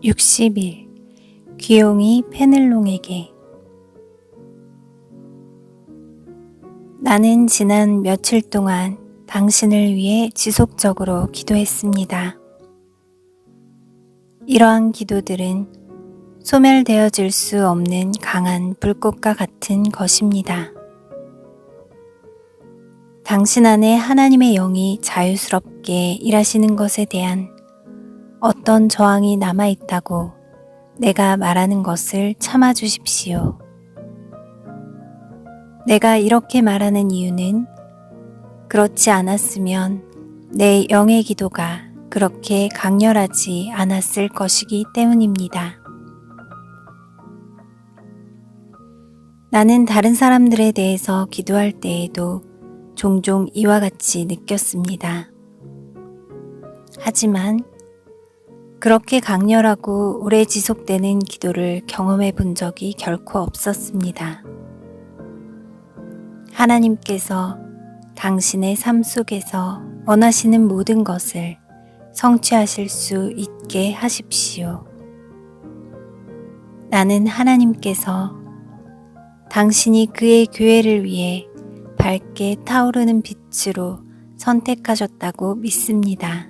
60일 귀용이 페넬롱에게. 나는 지난 며칠 동안 당신을 위해 지속적으로 기도했습니다. 이러한 기도들은 소멸되어질 수 없는 강한 불꽃과 같은 것입니다. 당신 안에 하나님의 영이 자유스럽게 일하시는 것에 대한 어떤 저항이 남아있다고 내가 말하는 것을 참아주십시오. 내가 이렇게 말하는 이유는 그렇지 않았으면 내 영의 기도가 그렇게 강렬하지 않았을 것이기 때문입니다. 나는 다른 사람들에 대해서 기도할 때에도 종종 이와 같이 느꼈습니다. 하지만 그렇게 강렬하고 오래 지속되는 기도를 경험해 본 적이 결코 없었습니다. 하나님께서 당신의 삶 속에서 원하시는 모든 것을 성취하실 수 있게 하십시오. 나는 하나님께서 당신이 그의 교회를 위해 밝게 타오르는 빛으로 선택하셨다고 믿습니다.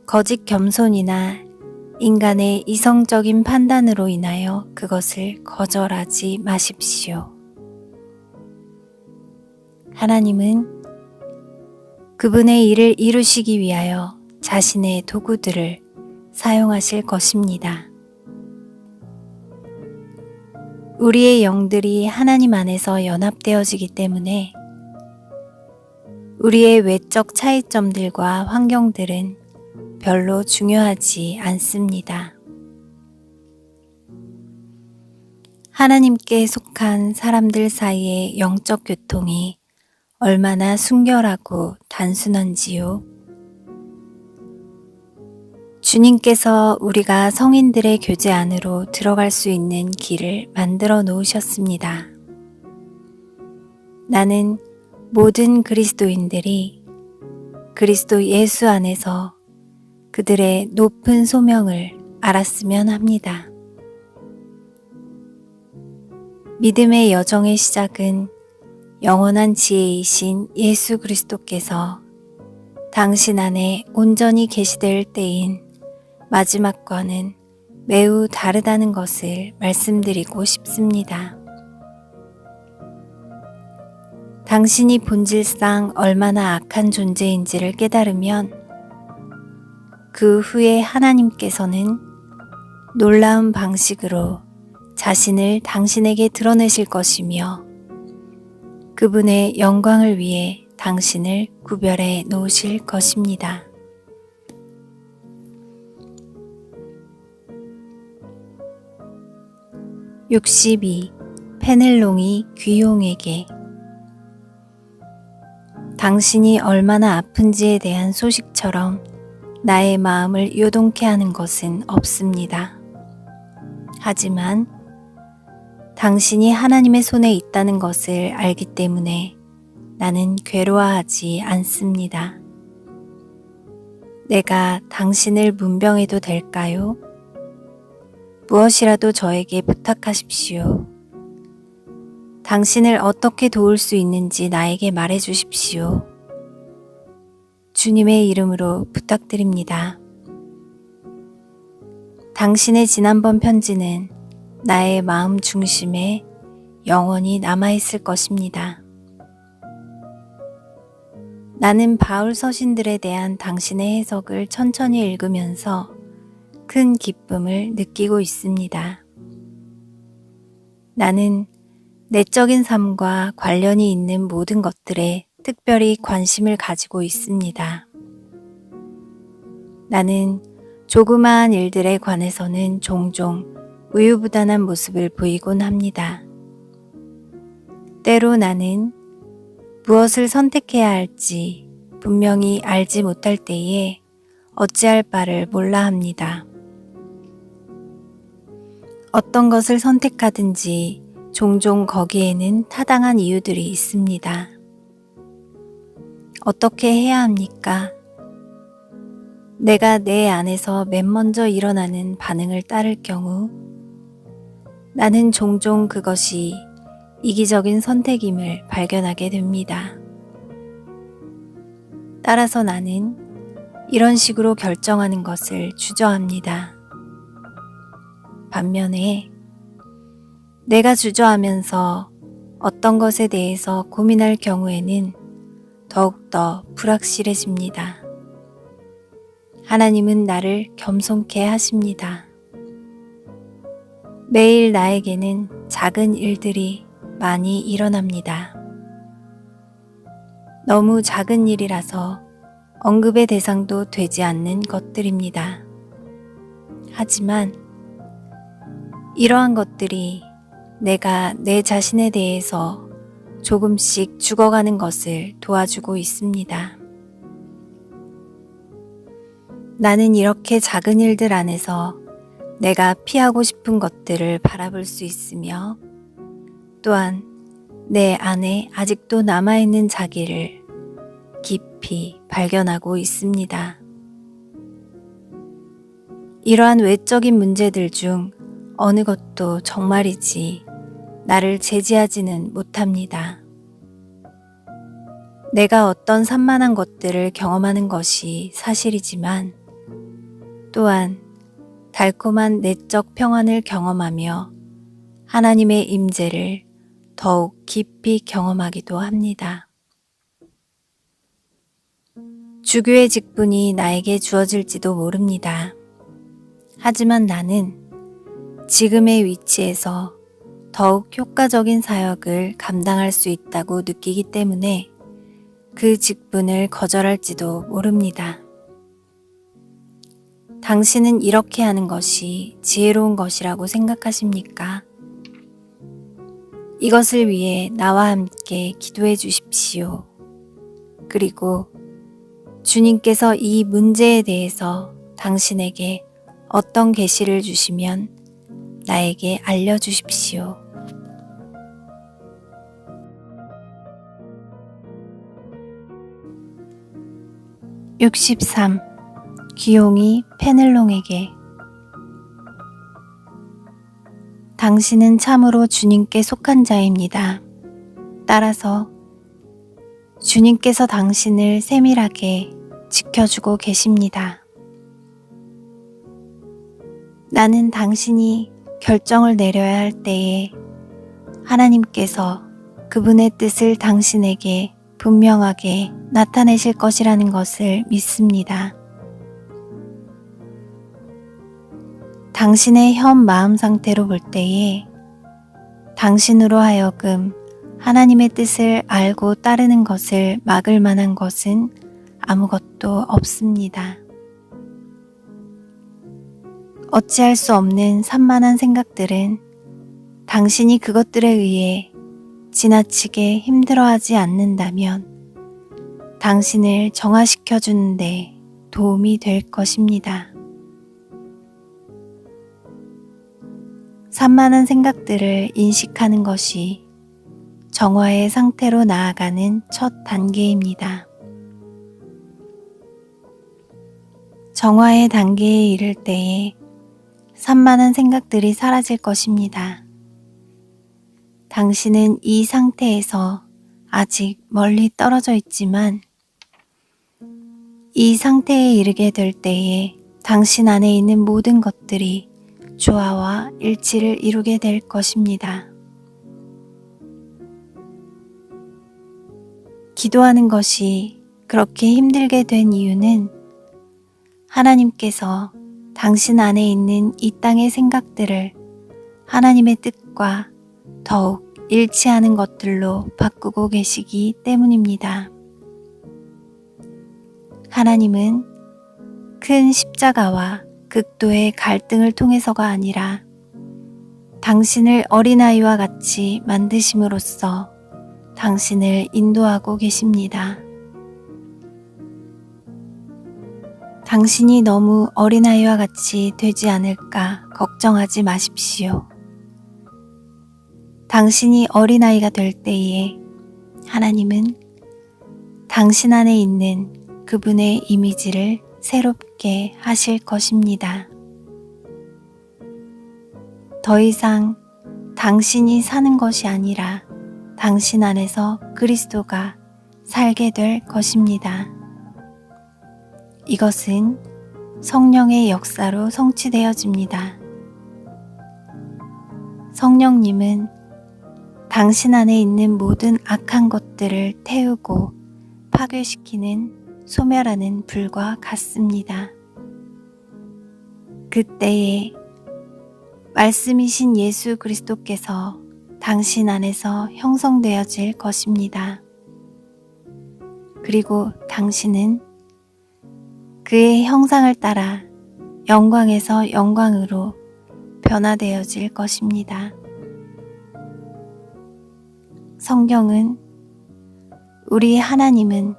거짓 겸손이나 인간의 이성적인 판단으로 인하여 그것을 거절하지 마십시오. 하나님은 그분의 일을 이루시기 위하여 자신의 도구들을 사용하실 것입니다. 우리의 영들이 하나님 안에서 연합되어지기 때문에 우리의 외적 차이점들과 환경들은 별로 중요하지 않습니다. 하나님께 속한 사람들 사이의 영적 교통이 얼마나 순결하고 단순한지요. 주님께서 우리가 성인들의 교제 안으로 들어갈 수 있는 길을 만들어 놓으셨습니다. 나는 모든 그리스도인들이 그리스도 예수 안에서 그들의 높은 소명을 알았으면 합니다. 믿음의 여정의 시작은 영원한 지혜이신 예수 그리스도께서 당신 안에 온전히 계시될 때인 마지막과는 매우 다르다는 것을 말씀드리고 싶습니다. 당신이 본질상 얼마나 악한 존재인지를 깨달으면 그 후에 하나님께서는 놀라운 방식으로 자신을 당신에게 드러내실 것이며 그분의 영광을 위해 당신을 구별해 놓으실 것입니다. (62) 페넬롱이 귀용에게. 당신이 얼마나 아픈지에 대한 소식처럼 나의 마음을 요동케 하는 것은 없습니다. 하지만 당신이 하나님의 손에 있다는 것을 알기 때문에 나는 괴로워하지 않습니다. 내가 당신을 문병해도 될까요? 무엇이라도 저에게 부탁하십시오. 당신을 어떻게 도울 수 있는지 나에게 말해 주십시오. 주님의 이름으로 부탁드립니다. 당신의 지난번 편지는 나의 마음 중심에 영원히 남아있을 것입니다. 나는 바울 서신들에 대한 당신의 해석을 천천히 읽으면서 큰 기쁨을 느끼고 있습니다. 나는 내적인 삶과 관련이 있는 모든 것들에 특별히 관심을 가지고 있습니다. 나는 조그마한 일들에 관해서는 종종 우유부단한 모습을 보이곤 합니다. 때로 나는 무엇을 선택해야 할지 분명히 알지 못할 때에 어찌할 바를 몰라 합니다. 어떤 것을 선택하든지 종종 거기에는 타당한 이유들이 있습니다. 어떻게 해야 합니까? 내가 내 안에서 맨 먼저 일어나는 반응을 따를 경우 나는 종종 그것이 이기적인 선택임을 발견하게 됩니다. 따라서 나는 이런 식으로 결정하는 것을 주저합니다. 반면에 내가 주저하면서 어떤 것에 대해서 고민할 경우에는 더욱더 불확실해집니다. 하나님은 나를 겸손케 하십니다. 매일 나에게는 작은 일들이 많이 일어납니다. 너무 작은 일이라서 언급의 대상도 되지 않는 것들입니다. 하지만 이러한 것들이 내가 내 자신에 대해서 조금씩 죽어가는 것을 도와주고 있습니다. 나는 이렇게 작은 일들 안에서 내가 피하고 싶은 것들을 바라볼 수 있으며 또한 내 안에 아직도 남아있는 자기를 깊이 발견하고 있습니다. 이러한 외적인 문제들 중 어느 것도 정말이지 나를 제지하지는 못합니다. 내가 어떤 산만한 것들을 경험하는 것이 사실이지만 또한 달콤한 내적 평안을 경험하며 하나님의 임재를 더욱 깊이 경험하기도 합니다. 주교의 직분이 나에게 주어질지도 모릅니다. 하지만 나는 지금의 위치에서 더욱 효과적인 사역을 감당할 수 있다고 느끼기 때문에 그 직분을 거절할지도 모릅니다. 당신은 이렇게 하는 것이 지혜로운 것이라고 생각하십니까? 이것을 위해 나와 함께 기도해 주십시오. 그리고 주님께서 이 문제에 대해서 당신에게 어떤 계시를 주시면 나에게 알려주십시오. (63) 귀용이 페넬롱에게 당신은 참으로 주님께 속한 자입니다. 따라서 주님께서 당신을 세밀하게 지켜주고 계십니다. 나는 당신이 결정을 내려야 할 때에 하나님께서 그분의 뜻을 당신에게 분명하게 나타내실 것이라는 것을 믿습니다. 당신의 현 마음 상태로 볼 때에 당신으로 하여금 하나님의 뜻을 알고 따르는 것을 막을 만한 것은 아무것도 없습니다. 어찌할 수 없는 산만한 생각들은 당신이 그것들에 의해 지나치게 힘들어하지 않는다면 당신을 정화시켜 주는데 도움이 될 것입니다. 산만한 생각들을 인식하는 것이 정화의 상태로 나아가는 첫 단계입니다. 정화의 단계에 이를 때에 산만한 생각들이 사라질 것입니다. 당신은 이 상태에서 아직 멀리 떨어져 있지만 이 상태에 이르게 될 때에 당신 안에 있는 모든 것들이 조화와 일치를 이루게 될 것입니다. 기도하는 것이 그렇게 힘들게 된 이유는 하나님께서 당신 안에 있는 이 땅의 생각들을 하나님의 뜻과 더욱 일치하는 것들로 바꾸고 계시기 때문입니다. 하나님은 큰 십자가와 극도의 갈등을 통해서가 아니라 당신을 어린아이와 같이 만드심으로써 당신을 인도하고 계십니다. 당신이 너무 어린아이와 같이 되지 않을까 걱정하지 마십시오. 당신이 어린아이가 될 때에 하나님은 당신 안에 있는 그분의 이미지를 새롭게 하실 것입니다. 더 이상 당신이 사는 것이 아니라 당신 안에서 그리스도가 살게 될 것입니다. 이것은 성령의 역사로 성취되어집니다. 성령님은 당신 안에 있는 모든 악한 것들을 태우고 파괴시키는 소멸하는 불과 같습니다. 그때에 말씀이신 예수 그리스도께서 당신 안에서 형성되어질 것입니다. 그리고 당신은 그의 형상을 따라 영광에서 영광으로 변화되어질 것입니다. 성경은 우리 하나님은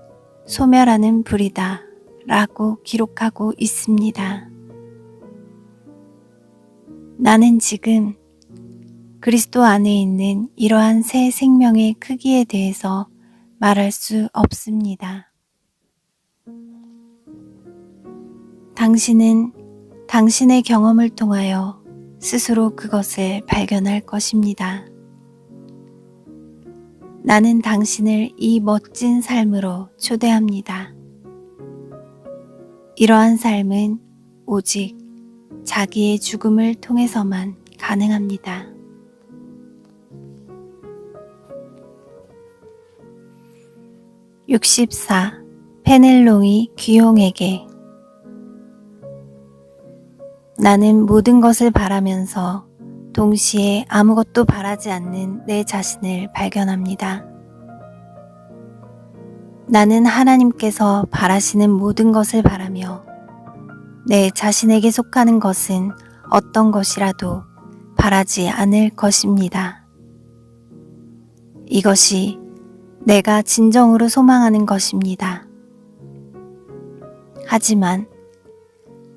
소멸하는 불이다 라고 기록하고 있습니다. 나는 지금 그리스도 안에 있는 이러한 새 생명의 크기에 대해서 말할 수 없습니다. 당신은 당신의 경험을 통하여 스스로 그것을 발견할 것입니다. 나는 당신을 이 멋진 삶으로 초대합니다. 이러한 삶은 오직 자기의 죽음을 통해서만 가능합니다. (64) 페넬롱이 귀용에게 나는 모든 것을 바라면서 동시에 아무것도 바라지 않는 내 자신을 발견합니다. 나는 하나님께서 바라시는 모든 것을 바라며 내 자신에게 속하는 것은 어떤 것이라도 바라지 않을 것입니다. 이것이 내가 진정으로 소망하는 것입니다. 하지만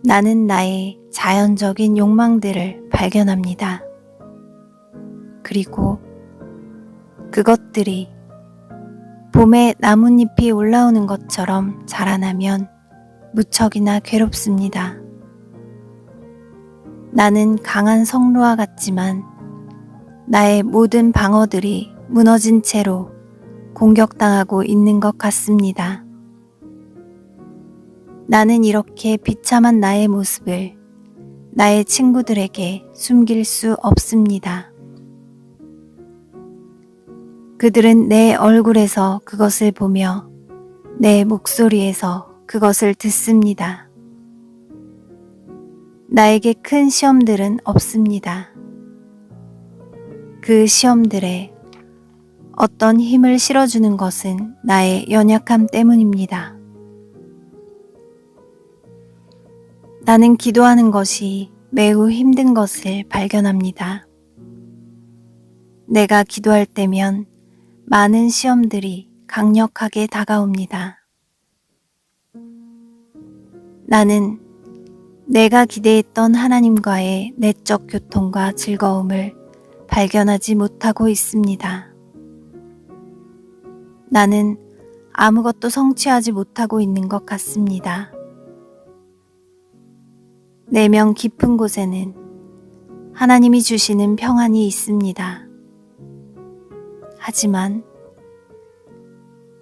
나는 나의 자연적인 욕망들을 발견합니다. 그리고 그것들이 봄에 나뭇잎이 올라오는 것처럼 자라나면 무척이나 괴롭습니다. 나는 강한 성루와 같지만 나의 모든 방어들이 무너진 채로 공격당하고 있는 것 같습니다. 나는 이렇게 비참한 나의 모습을 나의 친구들에게 숨길 수 없습니다. 그들은 내 얼굴에서 그것을 보며 내 목소리에서 그것을 듣습니다. 나에게 큰 시험들은 없습니다. 그 시험들에 어떤 힘을 실어주는 것은 나의 연약함 때문입니다. 나는 기도하는 것이 매우 힘든 것을 발견합니다. 내가 기도할 때면 많은 시험들이 강력하게 다가옵니다. 나는 내가 기대했던 하나님과의 내적 교통과 즐거움을 발견하지 못하고 있습니다. 나는 아무것도 성취하지 못하고 있는 것 같습니다. 내면 깊은 곳에는 하나님이 주시는 평안이 있습니다. 하지만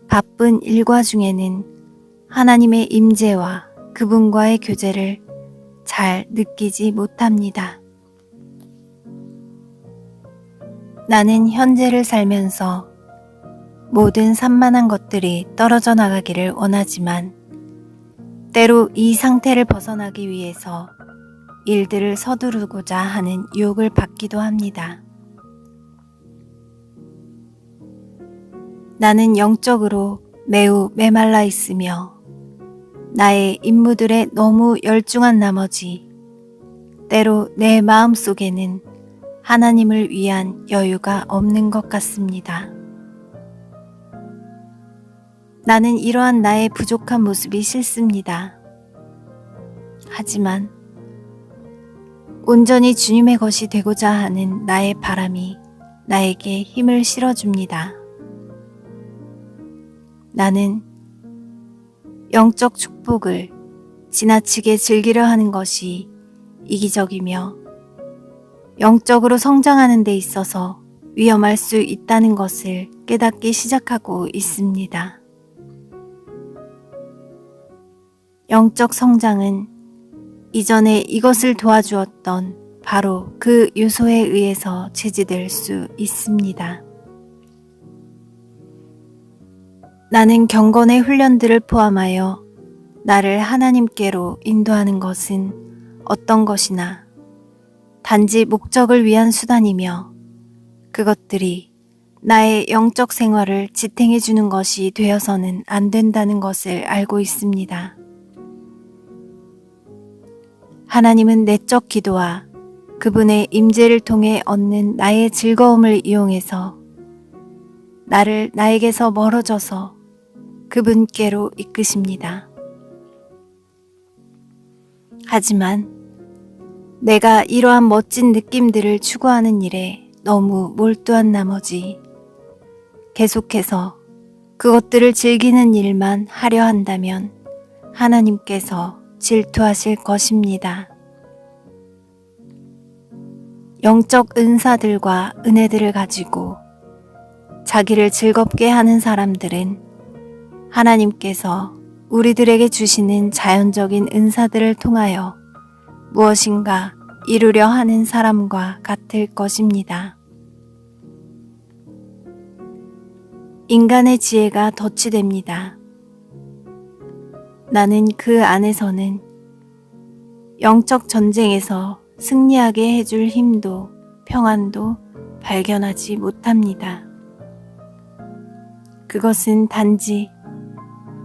바쁜 일과 중에는 하나님의 임재와 그분과의 교제를 잘 느끼지 못합니다. 나는 현재를 살면서 모든 산만한 것들이 떨어져 나가기를 원하지만 때로 이 상태를 벗어나기 위해서 일들을 서두르고자 하는 유혹을 받기도 합니다. 나는 영적으로 매우 메말라 있으며 나의 임무들에 너무 열중한 나머지 때로 내 마음속에는 하나님을 위한 여유가 없는 것 같습니다. 나는 이러한 나의 부족한 모습이 싫습니다. 하지만 온전히 주님의 것이 되고자 하는 나의 바람이 나에게 힘을 실어줍니다. 나는 영적 축복을 지나치게 즐기려 하는 것이 이기적이며 영적으로 성장하는 데 있어서 위험할 수 있다는 것을 깨닫기 시작하고 있습니다. 영적 성장은 이전에 이것을 도와주었던 바로 그 요소에 의해서 제지될 수 있습니다. 나는 경건의 훈련들을 포함하여 나를 하나님께로 인도하는 것은 어떤 것이나 단지 목적을 위한 수단이며 그것들이 나의 영적 생활을 지탱해 주는 것이 되어서는 안 된다는 것을 알고 있습니다. 하나님은 내적 기도와 그분의 임재를 통해 얻는 나의 즐거움을 이용해서 나를 나에게서 멀어져서 그분께로 이끄십니다. 하지만 내가 이러한 멋진 느낌들을 추구하는 일에 너무 몰두한 나머지 계속해서 그것들을 즐기는 일만 하려 한다면 하나님께서 질투하실 것입니다. 영적 은사들과 은혜들을 가지고 자기를 즐겁게 하는 사람들은 하나님께서 우리들에게 주시는 자연적인 은사들을 통하여 무엇인가 이루려 하는 사람과 같을 것입니다. 인간의 지혜가 덧치됩니다. 나는 그 안에서는 영적 전쟁에서 승리하게 해줄 힘도 평안도 발견하지 못합니다. 그것은 단지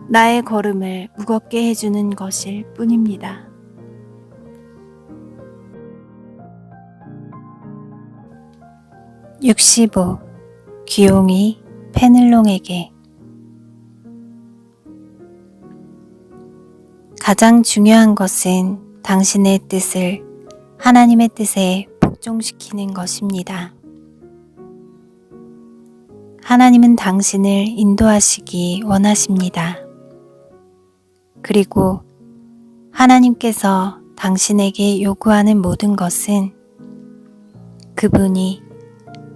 나의 걸음을 무겁게 해주는 것일 뿐입니다. (65) 귀용이 페넬롱에게 가장 중요한 것은 당신의 뜻을 하나님의 뜻에 복종시키는 것입니다. 하나님은 당신을 인도하시기 원하십니다. 그리고 하나님께서 당신에게 요구하는 모든 것은 그분이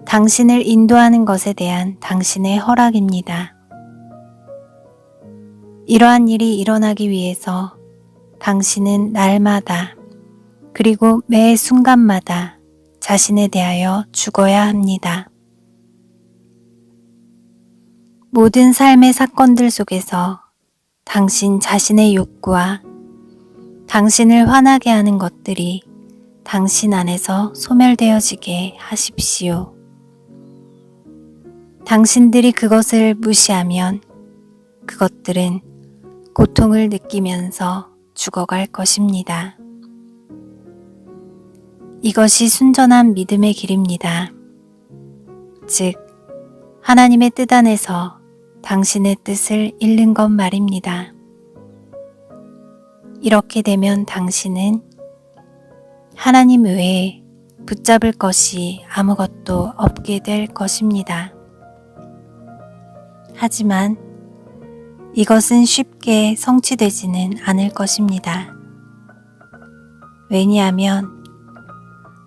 당신을 인도하는 것에 대한 당신의 허락입니다. 이러한 일이 일어나기 위해서 당신은 날마다 그리고 매 순간마다 자신에 대하여 죽어야 합니다. 모든 삶의 사건들 속에서 당신 자신의 욕구와 당신을 화나게 하는 것들이 당신 안에서 소멸되어지게 하십시오. 당신들이 그것을 무시하면 그것들은 고통을 느끼면서 죽어갈 것입니다. 이것이 순전한 믿음의 길입니다. 즉, 하나님의 뜻 안에서 당신의 뜻을 잃는 것 말입니다. 이렇게 되면 당신은 하나님 외에 붙잡을 것이 아무것도 없게 될 것입니다. 하지만 이것은 쉽게 성취되지는 않을 것입니다. 왜냐하면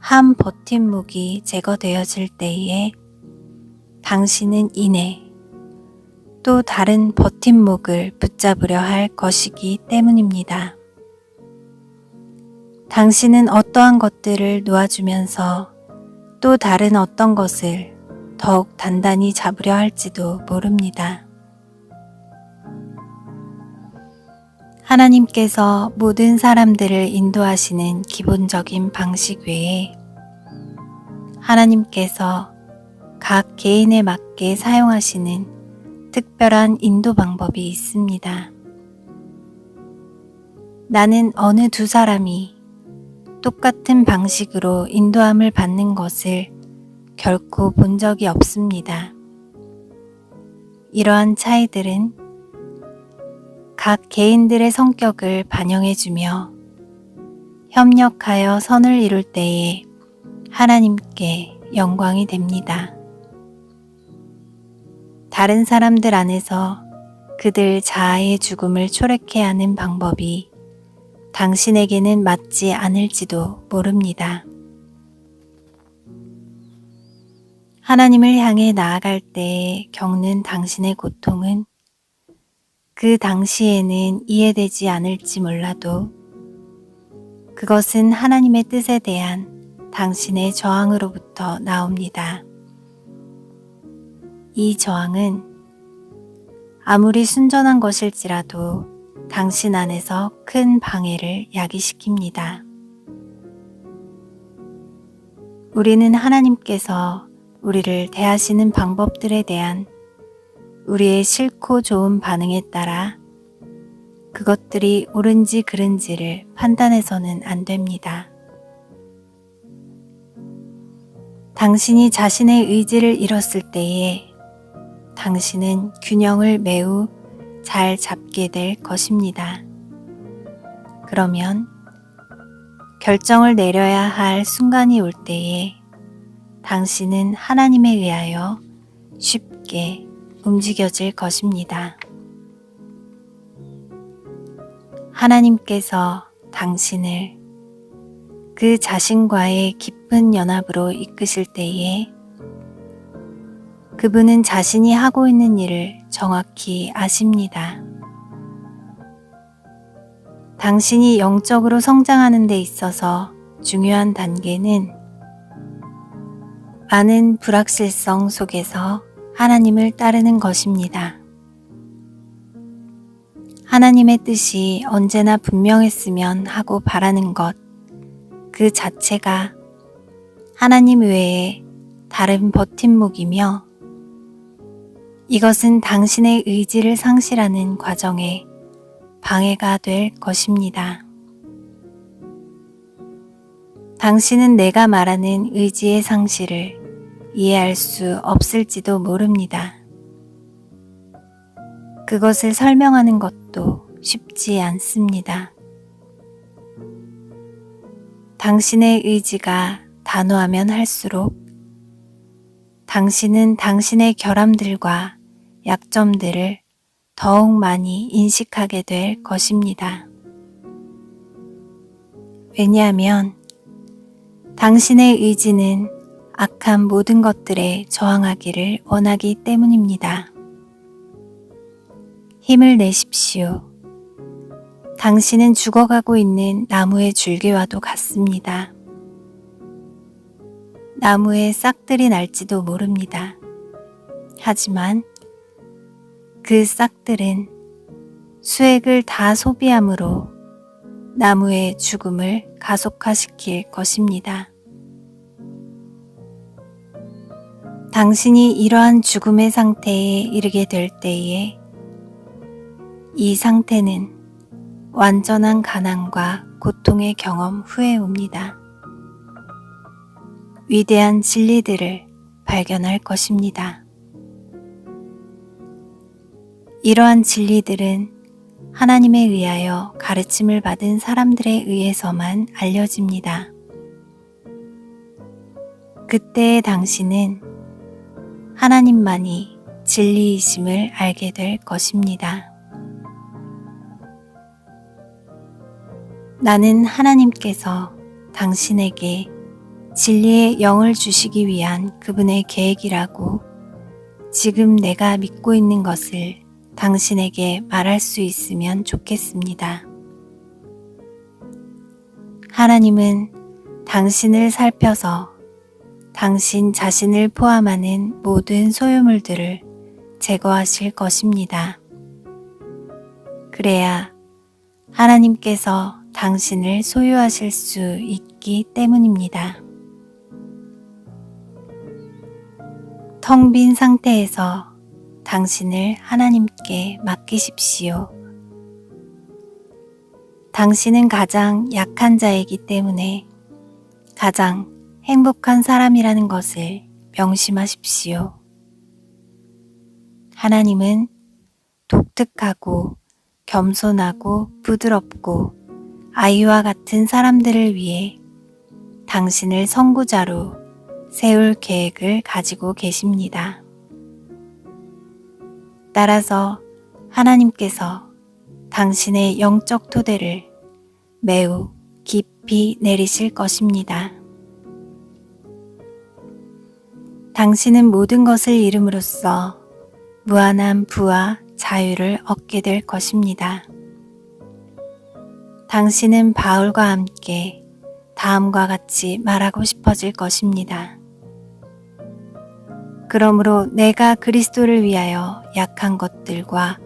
한 버팀목이 제거되어질 때에 당신은 이내 또 다른 버팀목을 붙잡으려 할 것이기 때문입니다. 당신은 어떠한 것들을 놓아주면서 또 다른 어떤 것을 더욱 단단히 잡으려 할지도 모릅니다. 하나님께서 모든 사람들을 인도하시는 기본적인 방식 외에 하나님께서 각 개인에 맞게 사용하시는 특별한 인도 방법이 있습니다. 나는 어느 두 사람이 똑같은 방식으로 인도함을 받는 것을 결코 본 적이 없습니다. 이러한 차이들은 각 개인들의 성격을 반영해주며 협력하여 선을 이룰 때에 하나님께 영광이 됩니다. 다른 사람들 안에서 그들 자아의 죽음을 초래케 하는 방법이 당신에게는 맞지 않을지도 모릅니다. 하나님을 향해 나아갈 때 겪는 당신의 고통은 그 당시에는 이해되지 않을지 몰라도 그것은 하나님의 뜻에 대한 당신의 저항으로부터 나옵니다. 이 저항은 아무리 순전한 것일지라도 당신 안에서 큰 방해를 야기시킵니다. 우리는 하나님께서 우리를 대하시는 방법들에 대한 우리의 싫고 좋은 반응에 따라 그것들이 옳은지 그른지를 판단해서는 안 됩니다. 당신이 자신의 의지를 잃었을 때에 당신은 균형을 매우 잘 잡게 될 것입니다. 그러면 결정을 내려야 할 순간이 올 때에 당신은 하나님에 의하여 쉽게 움직여질 것입니다. 하나님께서 당신을 그 자신과의 깊은 연합으로 이끄실 때에 그분은 자신이 하고 있는 일을 정확히 아십니다. 당신이 영적으로 성장하는 데 있어서 중요한 단계는 많은 불확실성 속에서 하나님을 따르는 것입니다. 하나님의 뜻이 언제나 분명했으면 하고 바라는 것, 그 자체가 하나님 외에 다른 버팀목이며 이것은 당신의 의지를 상실하는 과정에 방해가 될 것입니다. 당신은 내가 말하는 의지의 상실을 이해할 수 없을지도 모릅니다. 그것을 설명하는 것도 쉽지 않습니다. 당신의 의지가 단호하면 할수록 당신은 당신의 결함들과 약점들을 더욱 많이 인식하게 될 것입니다. 왜냐하면 당신의 의지는 악한 모든 것들에 저항하기를 원하기 때문입니다. 힘을 내십시오. 당신은 죽어가고 있는 나무의 줄기와도 같습니다. 나무에 싹들이 날지도 모릅니다. 하지만 그 싹들은 수액을 다 소비함으로 나무의 죽음을 가속화시킬 것입니다. 당신이 이러한 죽음의 상태에 이르게 될 때에 이 상태는 완전한 가난과 고통의 경험 후에 옵니다. 위대한 진리들을 발견할 것입니다. 이러한 진리들은 하나님에 의하여 가르침을 받은 사람들에 의해서만 알려집니다. 그때의 당신은 하나님만이 진리이심을 알게 될 것입니다. 나는 하나님께서 당신에게 진리의 영을 주시기 위한 그분의 계획이라고 지금 내가 믿고 있는 것을 당신에게 말할 수 있으면 좋겠습니다. 하나님은 당신을 살펴서 당신 자신을 포함하는 모든 소유물들을 제거하실 것입니다. 그래야 하나님께서 당신을 소유하실 수 있기 때문입니다. 텅 빈 상태에서 당신을 하나님께 맡기십시오. 당신은 가장 약한 자이기 때문에 가장 행복한 사람이라는 것을 명심하십시오. 하나님은 독특하고 겸손하고 부드럽고 아이와 같은 사람들을 위해 당신을 선구자로 세울 계획을 가지고 계십니다. 따라서 하나님께서 당신의 영적 토대를 매우 깊이 내리실 것입니다. 당신은 모든 것을 잃음으로써 무한한 부와 자유를 얻게 될 것입니다. 당신은 바울과 함께 다음과 같이 말하고 싶어질 것입니다. 그러므로 내가 그리스도를 위하여 약한 것들과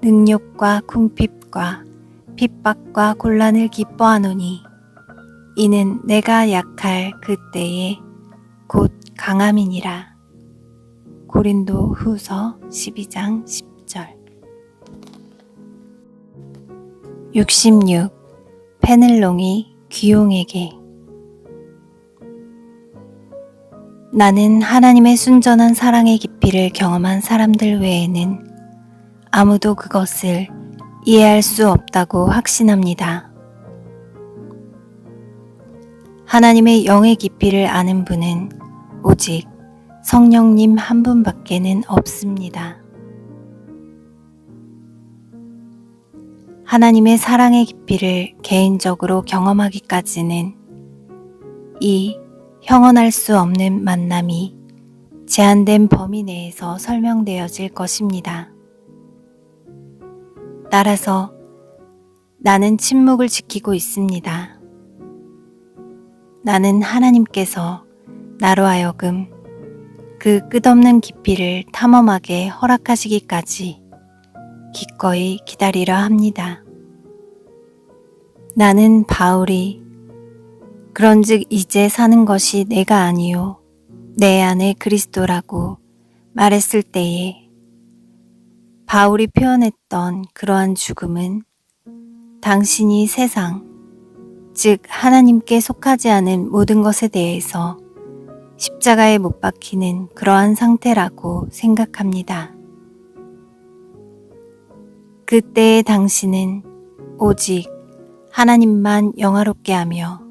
능욕과 궁핍과 핍박과 곤란을 기뻐하노니 이는 내가 약할 그때에 곧 강함이니라. 고린도 후서 12장 10절. 66. 페넬롱이 귀용에게. 나는 하나님의 순전한 사랑의 깊이를 경험한 사람들 외에는 아무도 그것을 이해할 수 없다고 확신합니다. 하나님의 영의 깊이를 아는 분은 오직 성령님 한 분밖에는 없습니다. 하나님의 사랑의 깊이를 개인적으로 경험하기까지는 이 형언할 수 없는 만남이 제한된 범위 내에서 설명되어질 것입니다. 따라서 나는 침묵을 지키고 있습니다. 나는 하나님께서 나로 하여금 그 끝없는 깊이를 탐험하게 허락하시기까지 기꺼이 기다리려 합니다. 나는 바울이 그런즉 이제 사는 것이 내가 아니요 내 안에 그리스도라고 말했을 때에 바울이 표현했던 그러한 죽음은 당신이 세상, 즉 하나님께 속하지 않은 모든 것에 대해서 십자가에 못 박히는 그러한 상태라고 생각합니다. 그때의 당신은 오직 하나님만 영화롭게 하며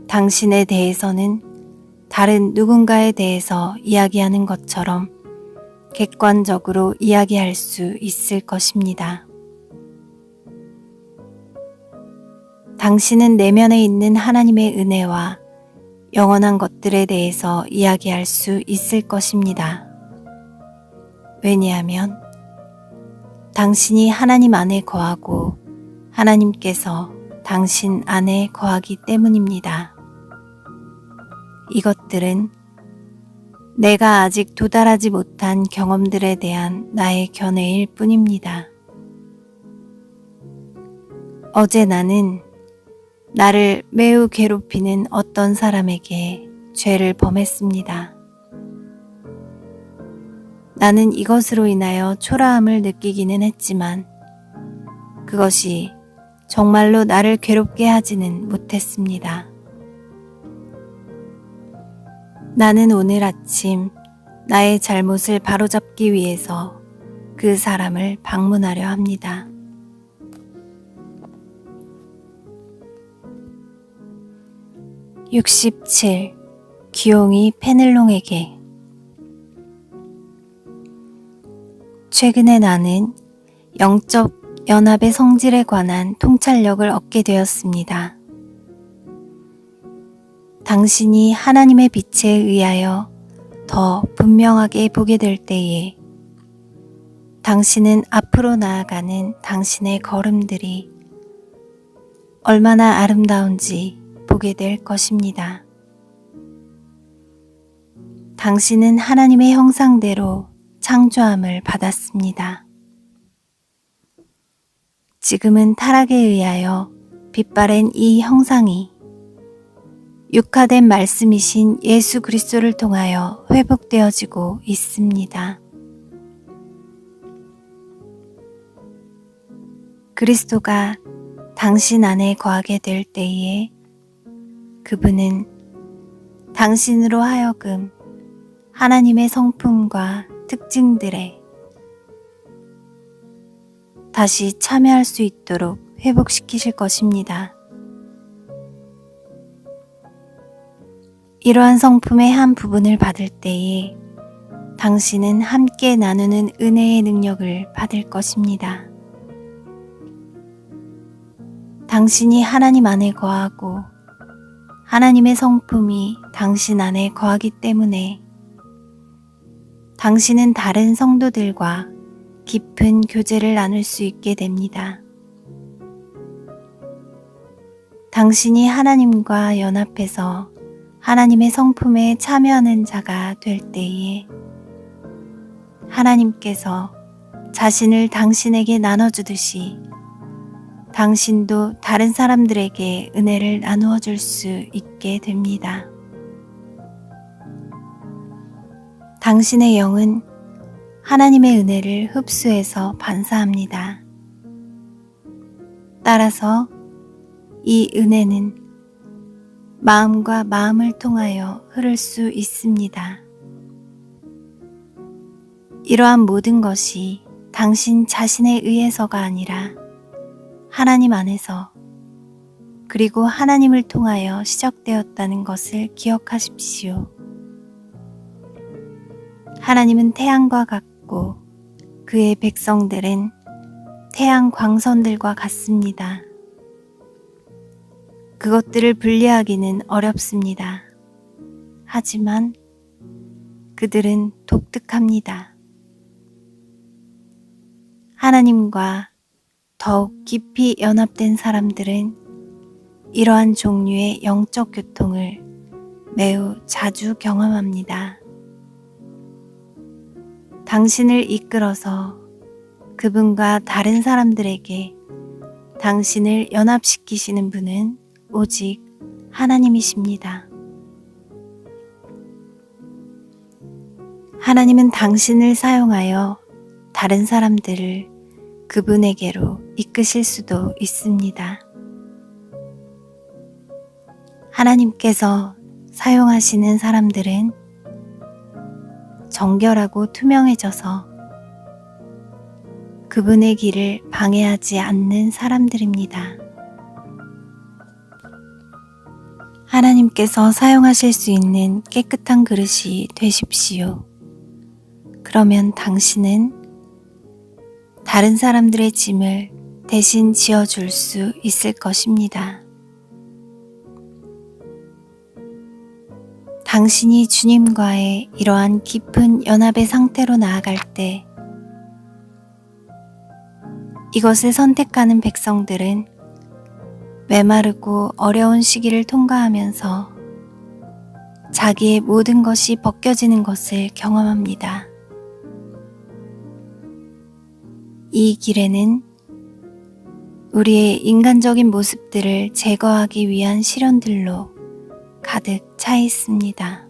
당신에 대해서는 다른 누군가에 대해서 이야기하는 것처럼 객관적으로 이야기할 수 있을 것입니다. 당신은 내면에 있는 하나님의 은혜와 영원한 것들에 대해서 이야기할 수 있을 것입니다. 왜냐하면 당신이 하나님 안에 거하고 하나님께서 당신 안에 거하기 때문입니다. 이것들은 내가 아직 도달하지 못한 경험들에 대한 나의 견해일 뿐입니다. 어제 나는 나를 매우 괴롭히는 어떤 사람에게 죄를 범했습니다. 나는 이것으로 인하여 초라함을 느끼기는 했지만 그것이 정말로 나를 괴롭게 하지는 못했습니다. 나는 오늘 아침 나의 잘못을 바로잡기 위해서 그 사람을 방문하려 합니다. (67) 귀용이 페넬롱에게. 최근에 나는 영적 연합의 성질에 관한 통찰력을 얻게 되었습니다. 당신이 하나님의 빛에 의하여 더 분명하게 보게 될 때에 당신은 앞으로 나아가는 당신의 걸음들이 얼마나 아름다운지 보게 될 것입니다. 당신은 하나님의 형상대로 창조함을 받았습니다. 지금은 타락에 의하여 빛바랜 이 형상이 육화된 말씀이신 예수 그리스도를 통하여 회복되어지고 있습니다. 그리스도가 당신 안에 거하게 될 때에 그분은 당신으로 하여금 하나님의 성품과 특징들에 다시 참여할 수 있도록 회복시키실 것입니다. 이러한 성품의 한 부분을 받을 때에 당신은 함께 나누는 은혜의 능력을 받을 것입니다. 당신이 하나님 안에 거하고 하나님의 성품이 당신 안에 거하기 때문에 당신은 다른 성도들과 깊은 교제를 나눌 수 있게 됩니다. 당신이 하나님과 연합해서 하나님의 성품에 참여하는 자가 될 때에 하나님께서 자신을 당신에게 나눠주듯이 당신도 다른 사람들에게 은혜를 나누어 줄 수 있게 됩니다. 당신의 영은 하나님의 은혜를 흡수해서 반사합니다. 따라서 이 은혜는 마음과 마음을 통하여 흐를 수 있습니다. 이러한 모든 것이 당신 자신에 의해서가 아니라 하나님 안에서 그리고 하나님을 통하여 시작되었다는 것을 기억하십시오. 하나님은 태양과 같고 그의 백성들은 태양 광선들과 같습니다. 그것들을 분리하기는 어렵습니다. 하지만 그들은 독특합니다. 하나님과 더욱 깊이 연합된 사람들은 이러한 종류의 영적 교통을 매우 자주 경험합니다. 당신을 이끌어서 그분과 다른 사람들에게 당신을 연합시키시는 분은 오직 하나님이십니다. 하나님은 당신을 사용하여 다른 사람들을 그분에게로 이끄실 수도 있습니다. 하나님께서 사용하시는 사람들은 정결하고 투명해져서 그분의 길을 방해하지 않는 사람들입니다. 하나님께서 사용하실 수 있는 깨끗한 그릇이 되십시오. 그러면 당신은 다른 사람들의 짐을 대신 지어줄 수 있을 것입니다. 당신이 주님과의 이러한 깊은 연합의 상태로 나아갈 때 이것을 선택하는 백성들은 메마르고 어려운 시기를 통과하면서 자기의 모든 것이 벗겨지는 것을 경험합니다. 이 길에는 우리의 인간적인 모습들을 제거하기 위한 시련들로 가득 차 있습니다.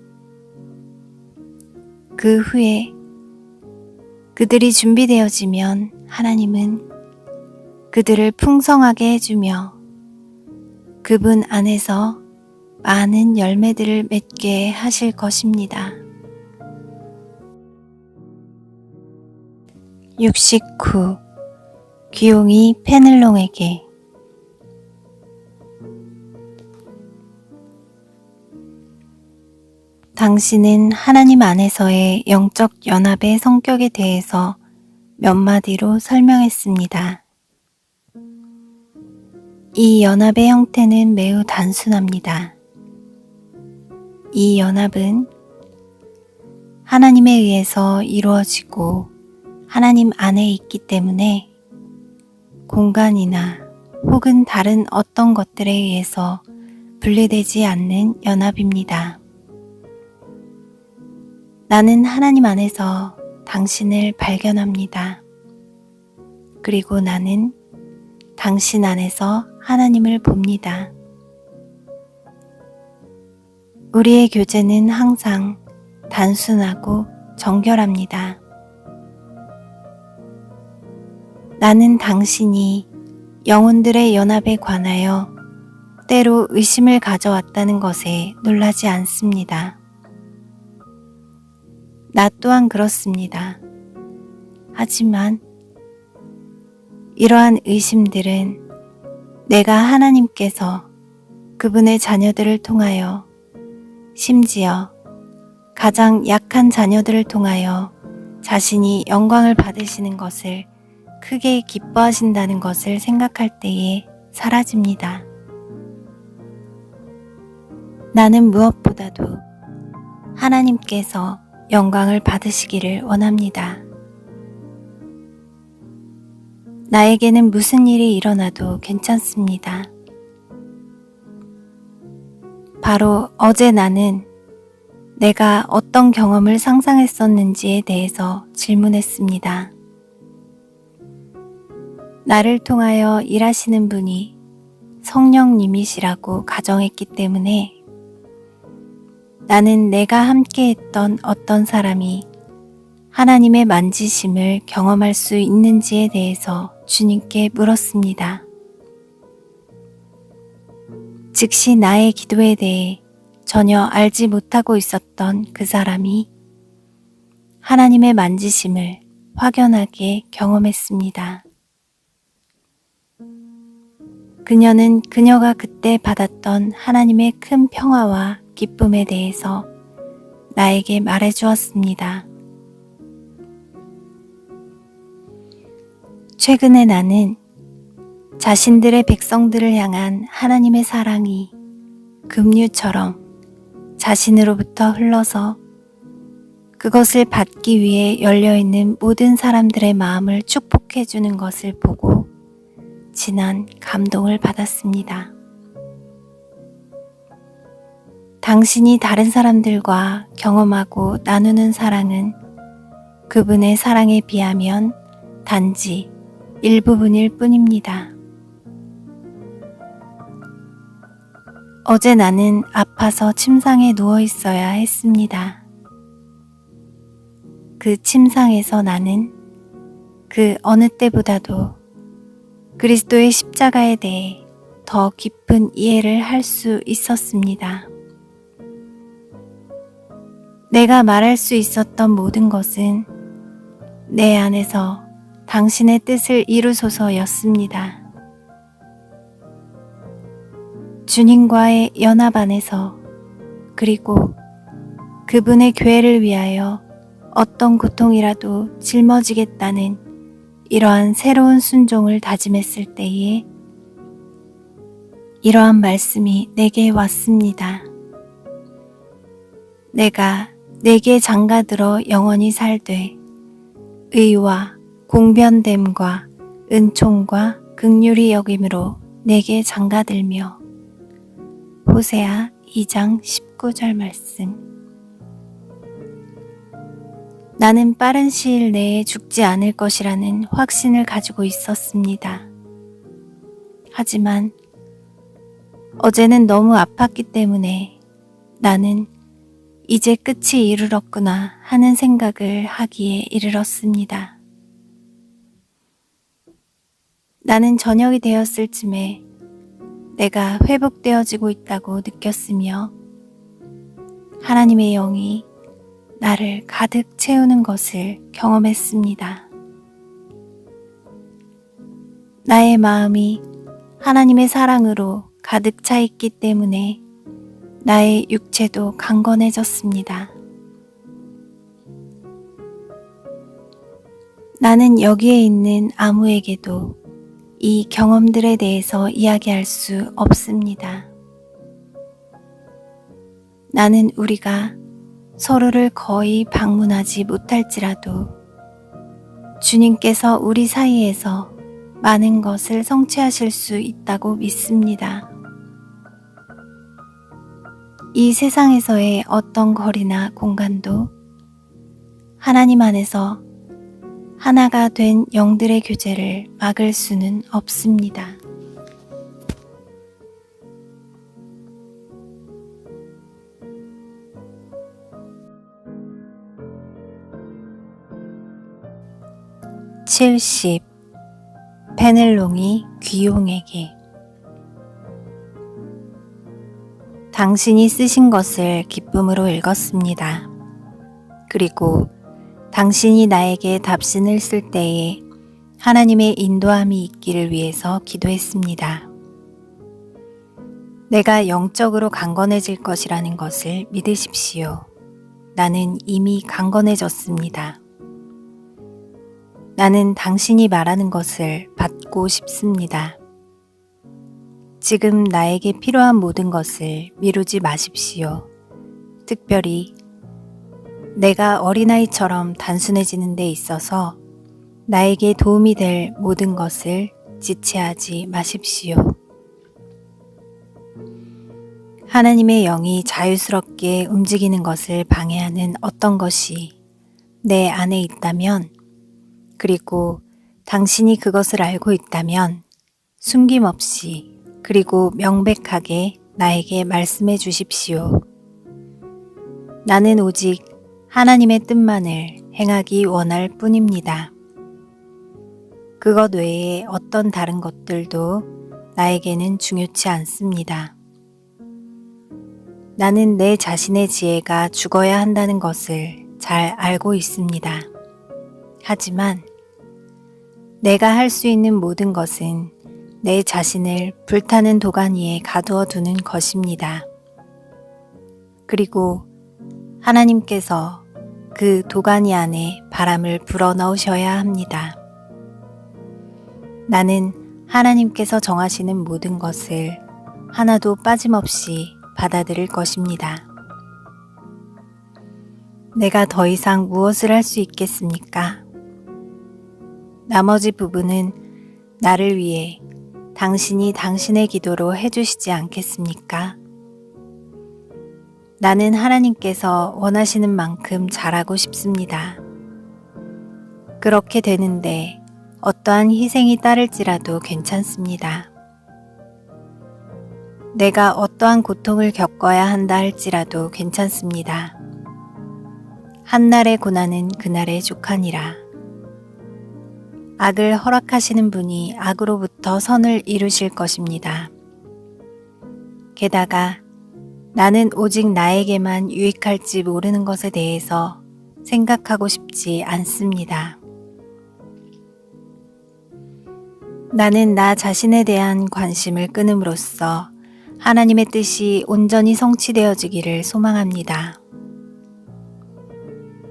그 후에 그들이 준비되어지면 하나님은 그들을 풍성하게 해주며 그분 안에서 많은 열매들을 맺게 하실 것입니다. 69. 귀용이 페넬롱에게 당신은 하나님 안에서의 영적 연합의 성격에 대해서 몇 마디로 설명했습니다. 이 연합의 형태는 매우 단순합니다. 이 연합은 하나님에 의해서 이루어지고 하나님 안에 있기 때문에 공간이나 혹은 다른 어떤 것들에 의해서 분리되지 않는 연합입니다. 나는 하나님 안에서 당신을 발견합니다. 그리고 나는 당신 안에서 하나님을 봅니다. 우리의 교제는 항상 단순하고 정결합니다. 나는 당신이 영혼들의 연합에 관하여 때로 의심을 가져왔다는 것에 놀라지 않습니다. 나 또한 그렇습니다. 하지만 이러한 의심들은 내가 하나님께서 그분의 자녀들을 통하여 심지어 가장 약한 자녀들을 통하여 자신이 영광을 받으시는 것을 크게 기뻐하신다는 것을 생각할 때에 사라집니다. 나는 무엇보다도 하나님께서 영광을 받으시기를 원합니다. 나에게는 무슨 일이 일어나도 괜찮습니다. 바로 어제 나는 내가 어떤 경험을 상상했었는지에 대해서 질문했습니다. 나를 통하여 일하시는 분이 성령님이시라고 가정했기 때문에 나는 내가 함께 했던 어떤 사람이 하나님의 만지심을 경험할 수 있는지에 대해서 주님께 물었습니다. 즉시 나의 기도에 대해 전혀 알지 못하고 있었던 그 사람이 하나님의 만지심을 확연하게 경험했습니다. 그녀는 그녀가 그때 받았던 하나님의 큰 평화와 기쁨에 대해서 나에게 말해 주었습니다. 최근에 나는 자신들의 백성들을 향한 하나님의 사랑이 급류처럼 자신으로부터 흘러서 그것을 받기 위해 열려있는 모든 사람들의 마음을 축복해 주는 것을 보고 진한 감동을 받았습니다. 당신이 다른 사람들과 경험하고 나누는 사랑은 그분의 사랑에 비하면 단지 일부분일 뿐입니다. 어제 나는 아파서 침상에 누워 있어야 했습니다. 그 침상에서 나는 그 어느 때보다도 그리스도의 십자가에 대해 더 깊은 이해를 할 수 있었습니다. 내가 말할 수 있었던 모든 것은 내 안에서 당신의 뜻을 이루소서였습니다. 주님과의 연합 안에서 그리고 그분의 교회를 위하여 어떤 고통이라도 짊어지겠다는 이러한 새로운 순종을 다짐했을 때에 이러한 말씀이 내게 왔습니다. 내가 내게 장가들어 영원히 살되 의와 공변됨과 은총과 긍휼히 여김으로 내게 장가들며 호세아 2장 19절 말씀. 나는 빠른 시일 내에 죽지 않을 것이라는 확신을 가지고 있었습니다. 하지만 어제는 너무 아팠기 때문에 나는 이제 끝이 이르렀구나 하는 생각을 하기에 이르렀습니다. 나는 저녁이 되었을 쯤에 내가 회복되어지고 있다고 느꼈으며 하나님의 영이 나를 가득 채우는 것을 경험했습니다. 나의 마음이 하나님의 사랑으로 가득 차 있기 때문에 나의 육체도 강건해졌습니다. 나는 여기에 있는 아무에게도 이 경험들에 대해서 이야기할 수 없습니다. 나는 우리가 서로를 거의 방문하지 못할지라도 주님께서 우리 사이에서 많은 것을 성취하실 수 있다고 믿습니다. 이 세상에서의 어떤 거리나 공간도 하나님 안에서 하나가 된 영들의 교제를 막을 수는 없습니다. (70) 페넬롱이 귀용에게 당신이 쓰신 것을 기쁨으로 읽었습니다. 그리고 당신이 나에게 답신을 쓸 때에 하나님의 인도함이 있기를 위해서 기도했습니다. 내가 영적으로 강건해질 것이라는 것을 믿으십시오. 나는 이미 강건해졌습니다. 나는 당신이 말하는 것을 받고 싶습니다. 지금 나에게 필요한 모든 것을 미루지 마십시오. 특별히 내가 어린아이처럼 단순해지는 데 있어서 나에게 도움이 될 모든 것을 지체하지 마십시오. 하나님의 영이 자유스럽게 움직이는 것을 방해하는 어떤 것이 내 안에 있다면, 그리고 당신이 그것을 알고 있다면 숨김없이 그리고 명백하게 나에게 말씀해 주십시오. 나는 오직 하나님의 뜻만을 행하기 원할 뿐입니다. 그것 외에 어떤 다른 것들도 나에게는 중요치 않습니다. 나는 내 자신의 지혜가 죽어야 한다는 것을 잘 알고 있습니다. 하지만 내가 할 수 있는 모든 것은 내 자신을 불타는 도가니 위에 가두어 두는 것입니다. 그리고 하나님께서 그 도가니 안에 바람을 불어 넣으셔야 합니다. 나는 하나님께서 정하시는 모든 것을 하나도 빠짐없이 받아들일 것입니다. 내가 더 이상 무엇을 할 수 있겠습니까? 나머지 부분은 나를 위해 당신이 당신의 기도로 해주시지 않겠습니까? 나는 하나님께서 원하시는 만큼 잘하고 싶습니다. 그렇게 되는데 어떠한 희생이 따를지라도 괜찮습니다. 내가 어떠한 고통을 겪어야 한다 할지라도 괜찮습니다. 한날의 고난은 그날의 족하니라. 악을 허락하시는 분이 악으로부터 선을 이루실 것입니다. 게다가 나는 오직 나에게만 유익할지 모르는 것에 대해서 생각하고 싶지 않습니다. 나는 나 자신에 대한 관심을 끊음으로써 하나님의 뜻이 온전히 성취되어지기를 소망합니다.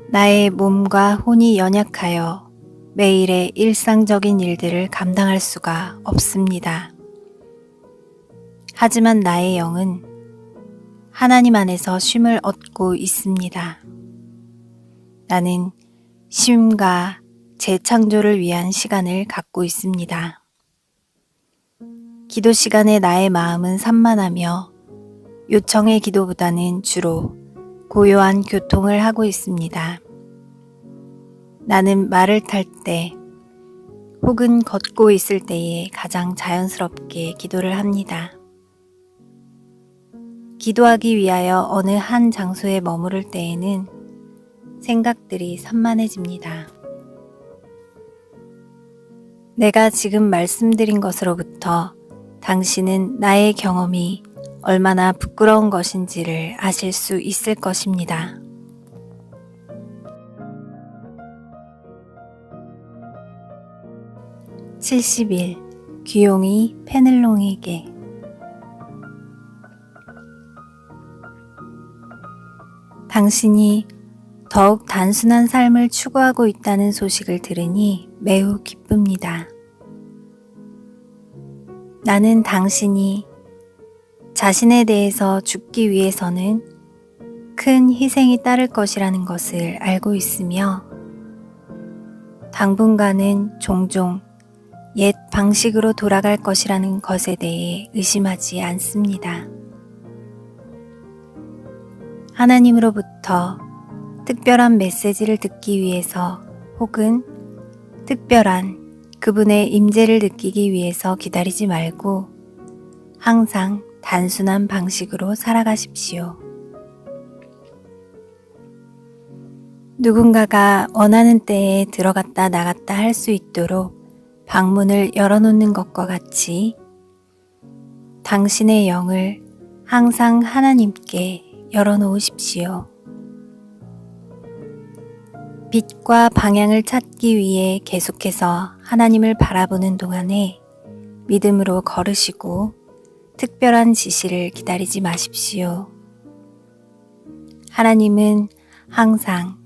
나의 몸과 혼이 연약하여 매일의 일상적인 일들을 감당할 수가 없습니다. 하지만 나의 영은 하나님 안에서 쉼을 얻고 있습니다. 나는 쉼과 재창조를 위한 시간을 갖고 있습니다. 기도 시간에 나의 마음은 산만하며 요청의 기도보다는 주로 고요한 교통을 하고 있습니다. 나는 말을 탈 때 혹은 걷고 있을 때에 가장 자연스럽게 기도를 합니다. 기도하기 위하여 어느 한 장소에 머무를 때에는 생각들이 산만해집니다. 내가 지금 말씀드린 것으로부터 당신은 나의 경험이 얼마나 부끄러운 것인지를 아실 수 있을 것입니다. (70일) 귀용이 페넬롱에게. 당신이 더욱 단순한 삶을 추구하고 있다는 소식을 들으니 매우 기쁩니다. 나는 당신이 자신에 대해서 죽기 위해서는 큰 희생이 따를 것이라는 것을 알고 있으며 당분간은 종종 옛 방식으로 돌아갈 것이라는 것에 대해 의심하지 않습니다. 하나님으로부터 특별한 메시지를 듣기 위해서 혹은 특별한 그분의 임재를 느끼기 위해서 기다리지 말고 항상 단순한 방식으로 살아가십시오. 누군가가 원하는 때에 들어갔다 나갔다 할 수 있도록 방문을 열어놓는 것과 같이 당신의 영을 항상 하나님께 열어놓으십시오. 빛과 방향을 찾기 위해 계속해서 하나님을 바라보는 동안에 믿음으로 걸으시고 특별한 지시를 기다리지 마십시오. 하나님은 항상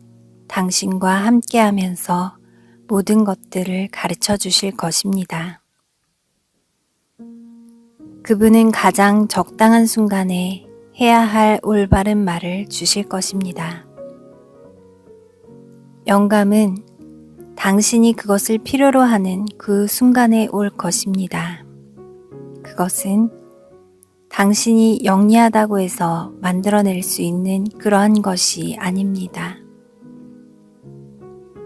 당신과 함께 하면서 모든 것들을 가르쳐 주실 것입니다. 그분은 가장 적당한 순간에 해야 할 올바른 말을 주실 것입니다. 영감은 당신이 그것을 필요로 하는 그 순간에 올 것입니다. 그것은 당신이 영리하다고 해서 만들어낼 수 있는 그러한 것이 아닙니다.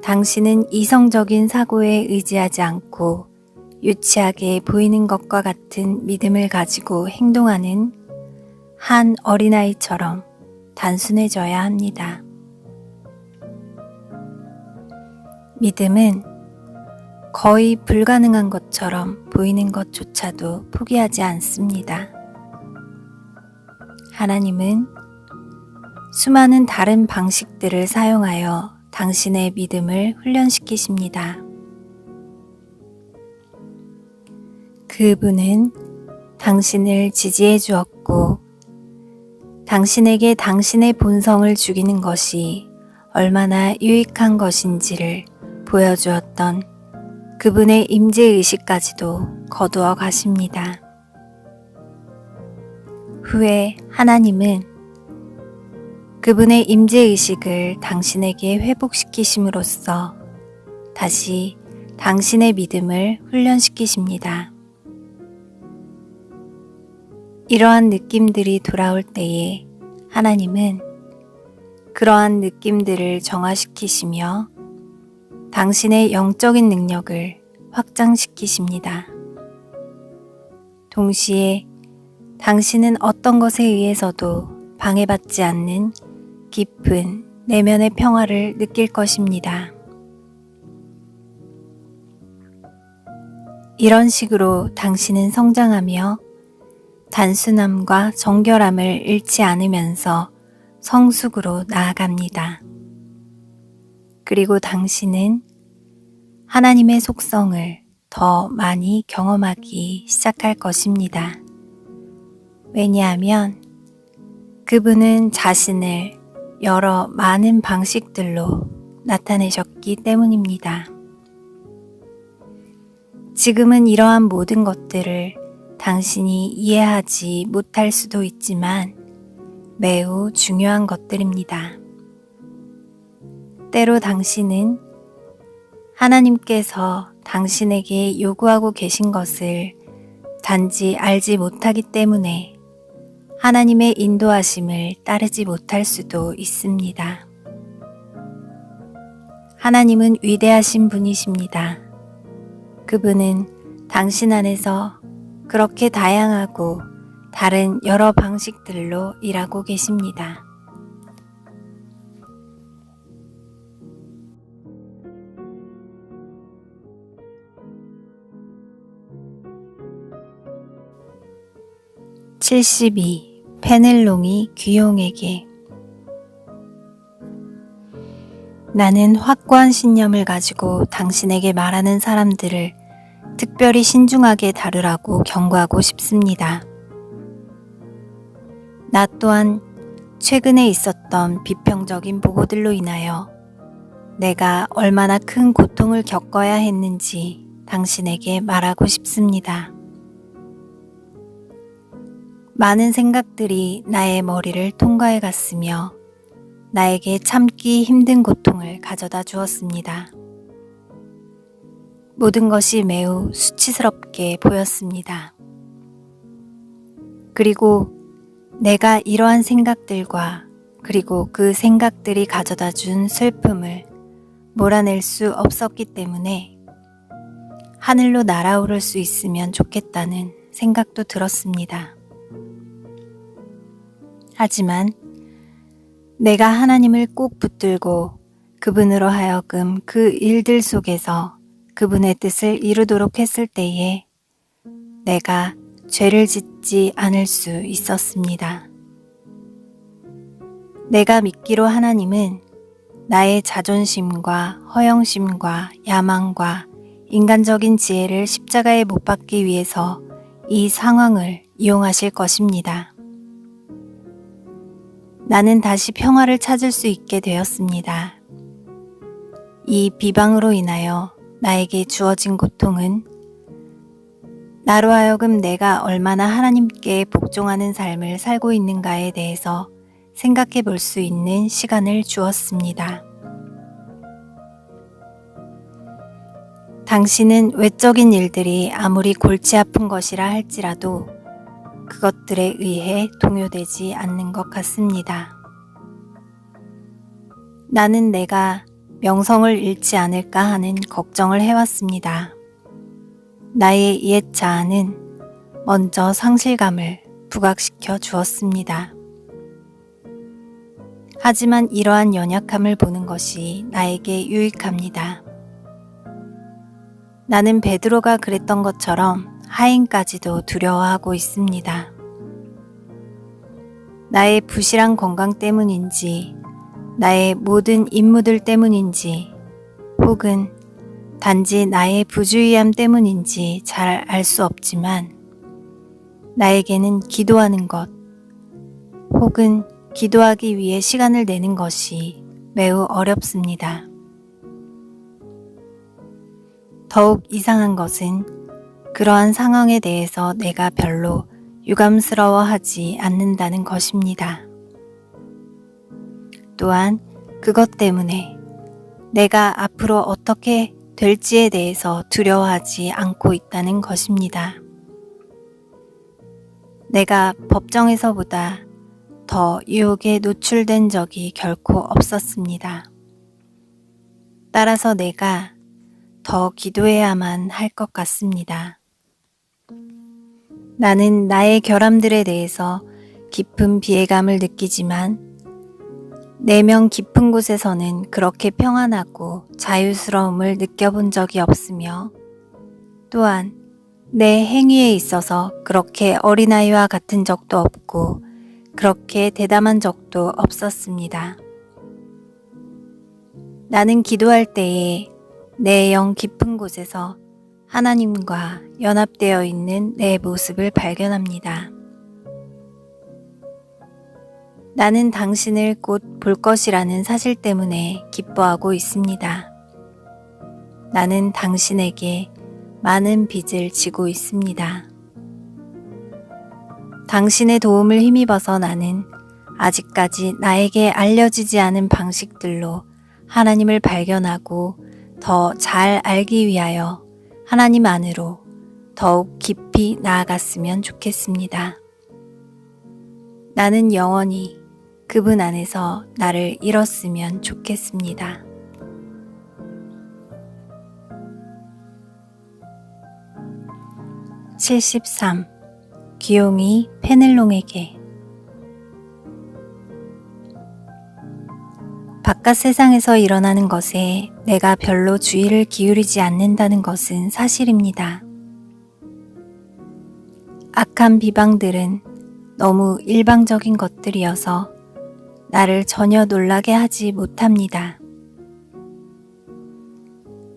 당신은 이성적인 사고에 의지하지 않고 유치하게 보이는 것과 같은 믿음을 가지고 행동하는 한 어린아이처럼 단순해져야 합니다. 믿음은 거의 불가능한 것처럼 보이는 것조차도 포기하지 않습니다. 하나님은 수많은 다른 방식들을 사용하여 당신의 믿음을 훈련시키십니다. 그분은 당신을 지지해 주었고, 당신에게 당신의 본성을 죽이는 것이 얼마나 유익한 것인지를 보여주었던 그분의 임재의식까지도 거두어 가십니다. 후에 하나님은 그분의 임재의식을 당신에게 회복시키심으로써 다시 당신의 믿음을 훈련시키십니다. 이러한 느낌들이 돌아올 때에 하나님은 그러한 느낌들을 정화시키시며 당신의 영적인 능력을 확장시키십니다. 동시에 당신은 어떤 것에 의해서도 방해받지 않는 깊은 내면의 평화를 느낄 것입니다. 이런 식으로 당신은 성장하며 단순함과 정결함을 잃지 않으면서 성숙으로 나아갑니다. 그리고 당신은 하나님의 속성을 더 많이 경험하기 시작할 것입니다. 왜냐하면 그분은 자신을 여러 많은 방식들로 나타내셨기 때문입니다. 지금은 이러한 모든 것들을 당신이 이해하지 못할 수도 있지만 매우 중요한 것들입니다. 때로 당신은 하나님께서 당신에게 요구하고 계신 것을 단지 알지 못하기 때문에 하나님의 인도하심을 따르지 못할 수도 있습니다. 하나님은 위대하신 분이십니다. 그분은 당신 안에서 그렇게 다양하고 다른 여러 방식들로 일하고 계십니다. (72) 페넬롱이 귀용에게 나는 확고한 신념을 가지고 당신에게 말하는 사람들을 특별히 신중하게 다루라고 경고하고 싶습니다. 나 또한 최근에 있었던 비평적인 보고들로 인하여 내가 얼마나 큰 고통을 겪어야 했는지 당신에게 말하고 싶습니다. 많은 생각들이 나의 머리를 통과해 갔으며 나에게 참기 힘든 고통을 가져다 주었습니다. 모든 것이 매우 수치스럽게 보였습니다. 그리고 내가 이러한 생각들과 그리고 그 생각들이 가져다 준 슬픔을 몰아낼 수 없었기 때문에 하늘로 날아오를 수 있으면 좋겠다는 생각도 들었습니다. 하지만 내가 하나님을 꼭 붙들고 그분으로 하여금 그 일들 속에서 그분의 뜻을 이루도록 했을 때에 내가 죄를 짓지 않을 수 있었습니다. 내가 믿기로 하나님은 나의 자존심과 허영심과 야망과 인간적인 지혜를 십자가에 못 박기 위해서 이 상황을 이용하실 것입니다. 나는 다시 평화를 찾을 수 있게 되었습니다. 이 비방으로 인하여 나에게 주어진 고통은 나로 하여금 내가 얼마나 하나님께 복종하는 삶을 살고 있는가에 대해서 생각해 볼 수 있는 시간을 주었습니다. 당신은 외적인 일들이 아무리 골치 아픈 것이라 할지라도 그것들에 의해 동요되지 않는 것 같습니다. 나는 내가 명성을 잃지 않을까 하는 걱정을 해왔습니다. 나의 옛 자아는 먼저 상실감을 부각시켜 주었습니다. 하지만 이러한 연약함을 보는 것이 나에게 유익합니다. 나는 베드로가 그랬던 것처럼 하인까지도 두려워하고 있습니다. 나의 부실한 건강 때문인지, 나의 모든 임무들 때문인지, 혹은 단지 나의 부주의함 때문인지 잘 알 수 없지만, 나에게는 기도하는 것, 혹은 기도하기 위해 시간을 내는 것이 매우 어렵습니다. 더욱 이상한 것은 그러한 상황에 대해서 내가 별로 유감스러워하지 않는다는 것입니다. 또한 그것 때문에 내가 앞으로 어떻게 될지에 대해서 두려워하지 않고 있다는 것입니다. 내가 법정에서보다 더 유혹에 노출된 적이 결코 없었습니다. 따라서 내가 더 기도해야만 할 것 같습니다. 나는 나의 결함들에 대해서 깊은 비애감을 느끼지만 내면 깊은 곳에서는 그렇게 평안하고 자유스러움을 느껴본 적이 없으며 또한 내 행위에 있어서 그렇게 어린아이와 같은 적도 없고 그렇게 대담한 적도 없었습니다. 나는 기도할 때에 내 영 깊은 곳에서 하나님과 연합되어 있는 내 모습을 발견합니다. 나는 당신을 곧 볼 것이라는 사실 때문에 기뻐하고 있습니다. 나는 당신에게 많은 빚을 지고 있습니다. 당신의 도움을 힘입어서 나는 아직까지 나에게 알려지지 않은 방식들로 하나님을 발견하고 더 잘 알기 위하여 하나님 안으로 더욱 깊이 나아갔으면 좋겠습니다. 나는 영원히 그분 안에서 나를 잃었으면 좋겠습니다. (73) 귀용이 페넬롱에게 바깥 세상에서 일어나는 것에 내가 별로 주의를 기울이지 않는다는 것은 사실입니다. 악한 비방들은 너무 일방적인 것들이어서 나를 전혀 놀라게 하지 못합니다.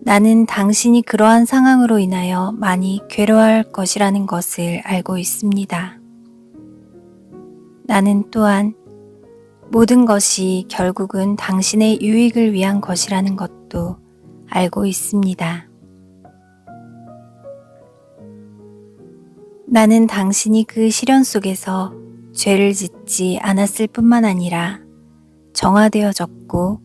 나는 당신이 그러한 상황으로 인하여 많이 괴로워할 것이라는 것을 알고 있습니다. 나는 또한 모든 것이 결국은 당신의 유익을 위한 것이라는 것도 알고 있습니다. 나는 당신이 그 시련 속에서 죄를 짓지 않았을 뿐만 아니라 정화되어졌고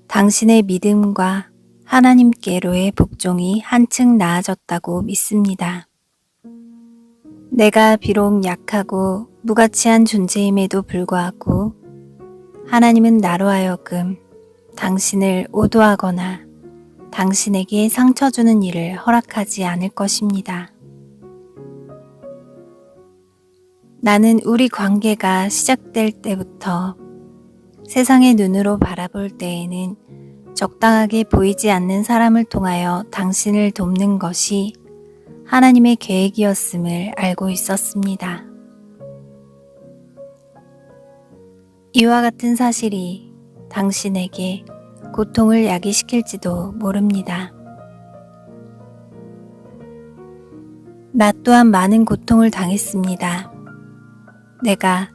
당신의 믿음과 하나님께로의 복종이 한층 나아졌다고 믿습니다. 내가 비록 약하고 무가치한 존재임에도 불구하고 하나님은 나로 하여금 당신을 오도하거나 당신에게 상처 주는 일을 허락하지 않을 것입니다. 나는 우리 관계가 시작될 때부터 세상의 눈으로 바라볼 때에는 적당하게 보이지 않는 사람을 통하여 당신을 돕는 것이 하나님의 계획이었음을 알고 있었습니다. 이와 같은 사실이 당신에게 고통을 야기시킬지도 모릅니다. 나 또한 많은 고통을 당했습니다. 내가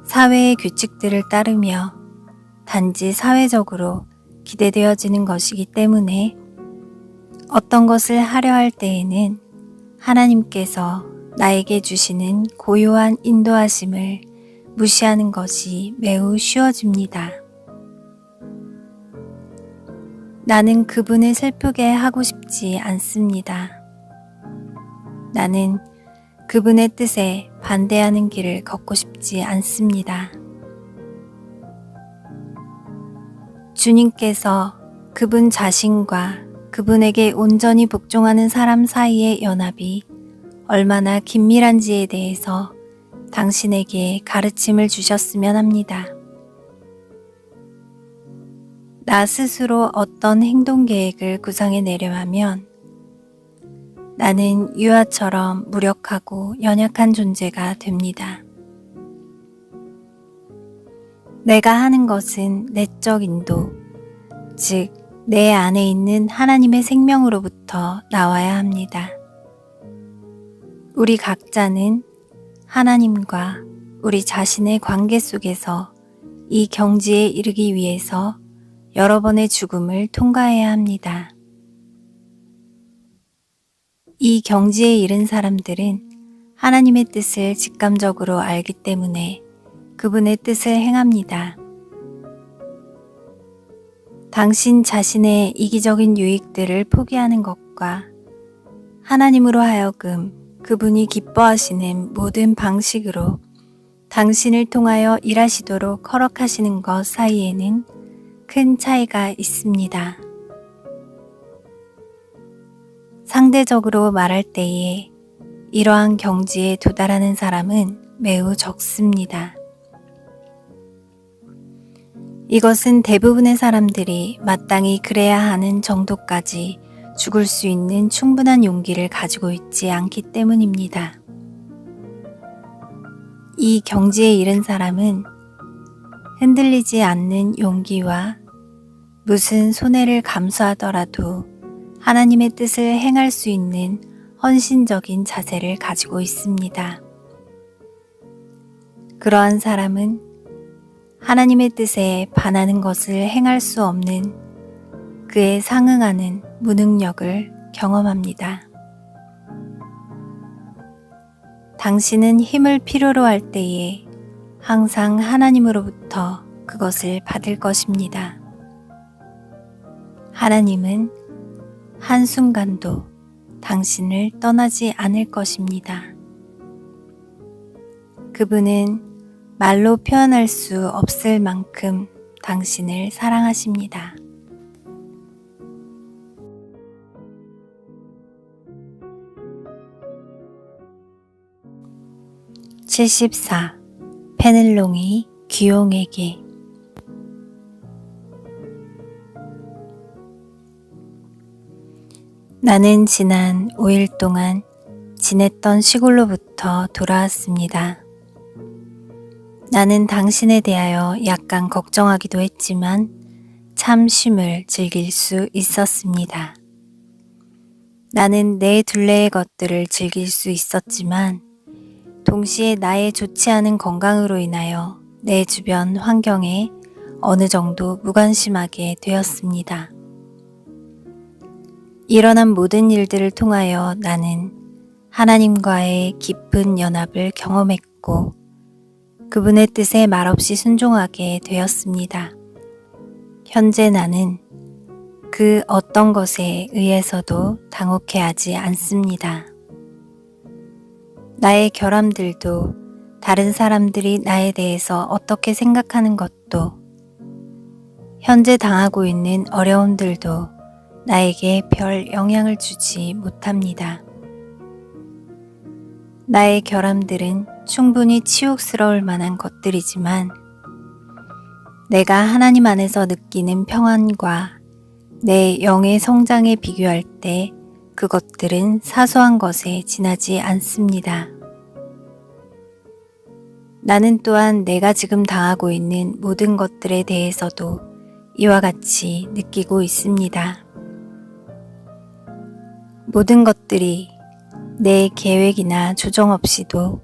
사회의 규칙들을 따르며 단지 사회적으로 기대되어지는 것이기 때문에 어떤 것을 하려 할 때에는 하나님께서 나에게 주시는 고요한 인도하심을 무시하는 것이 매우 쉬워집니다. 나는 그분을 슬프게 하고 싶지 않습니다. 나는 그분의 뜻에 반대하는 길을 걷고 싶지 않습니다. 주님께서 그분 자신과 그분에게 온전히 복종하는 사람 사이의 연합이 얼마나 긴밀한지에 대해서 당신에게 가르침을 주셨으면 합니다. 나 스스로 어떤 행동 계획을 구상해내려 하면 나는 유아처럼 무력하고 연약한 존재가 됩니다. 내가 하는 것은 내적 인도, 즉 내 안에 있는 하나님의 생명으로부터 나와야 합니다. 우리 각자는 하나님과 우리 자신의 관계 속에서 이 경지에 이르기 위해서 여러 번의 죽음을 통과해야 합니다. 이 경지에 이른 사람들은 하나님의 뜻을 직감적으로 알기 때문에 그분의 뜻을 행합니다. 당신 자신의 이기적인 유익들을 포기하는 것과 하나님으로 하여금 그분이 기뻐하시는 모든 방식으로 당신을 통하여 일하시도록 허락하시는 것 사이에는 큰 차이가 있습니다. 상대적으로 말할 때에 이러한 경지에 도달하는 사람은 매우 적습니다. 이것은 대부분의 사람들이 마땅히 그래야 하는 정도까지 죽을 수 있는 충분한 용기를 가지고 있지 않기 때문입니다. 이 경지에 이른 사람은 흔들리지 않는 용기와 무슨 손해를 감수하더라도 하나님의 뜻을 행할 수 있는 헌신적인 자세를 가지고 있습니다. 그러한 사람은 하나님의 뜻에 반하는 것을 행할 수 없는 그에 상응하는 무능력을 경험합니다. 당신은 힘을 필요로 할 때에 항상 하나님으로부터 그것을 받을 것입니다. 하나님은 한순간도 당신을 떠나지 않을 것입니다. 그분은 말로 표현할 수 없을 만큼 당신을 사랑하십니다. (74) 페넬롱이 귀용에게 나는 지난 5일 동안 지냈던 시골로부터 돌아왔습니다. 나는 당신에 대하여 약간 걱정하기도 했지만 참 쉼을 즐길 수 있었습니다. 나는 내 둘레의 것들을 즐길 수 있었지만 동시에 나의 좋지 않은 건강으로 인하여 내 주변 환경에 어느 정도 무관심하게 되었습니다. 일어난 모든 일들을 통하여 나는 하나님과의 깊은 연합을 경험했고 그분의 뜻에 말없이 순종하게 되었습니다. 현재 나는 그 어떤 것에 의해서도 당혹해하지 않습니다. 나의 결함들도 다른 사람들이 나에 대해서 어떻게 생각하는 것도 현재 당하고 있는 어려움들도 나에게 별 영향을 주지 못합니다. 나의 결함들은 충분히 치욕스러울 만한 것들이지만 내가 하나님 안에서 느끼는 평안과 내 영의 성장에 비교할 때 그것들은 사소한 것에 지나지 않습니다. 나는 또한 내가 지금 당하고 있는 모든 것들에 대해서도 이와 같이 느끼고 있습니다. 모든 것들이 내 계획이나 조정 없이도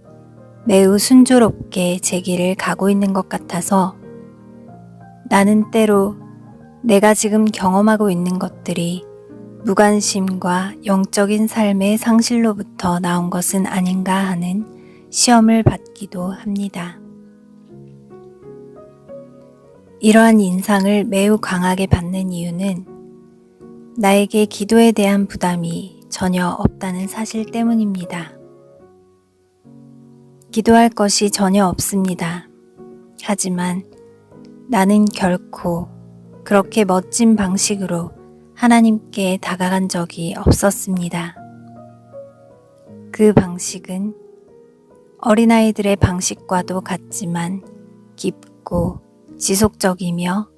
매우 순조롭게 제 길을 가고 있는 것 같아서 나는 때로 내가 지금 경험하고 있는 것들이 무관심과 영적인 삶의 상실로부터 나온 것은 아닌가 하는 시험을 받기도 합니다. 이러한 인상을 매우 강하게 받는 이유는 나에게 기도에 대한 부담이 전혀 없다는 사실 때문입니다. 기도할 것이 전혀 없습니다. 하지만 나는 결코 그렇게 멋진 방식으로 하나님께 다가간 적이 없었습니다. 그 방식은 어린아이들의 방식과도 같지만 깊고 지속적이며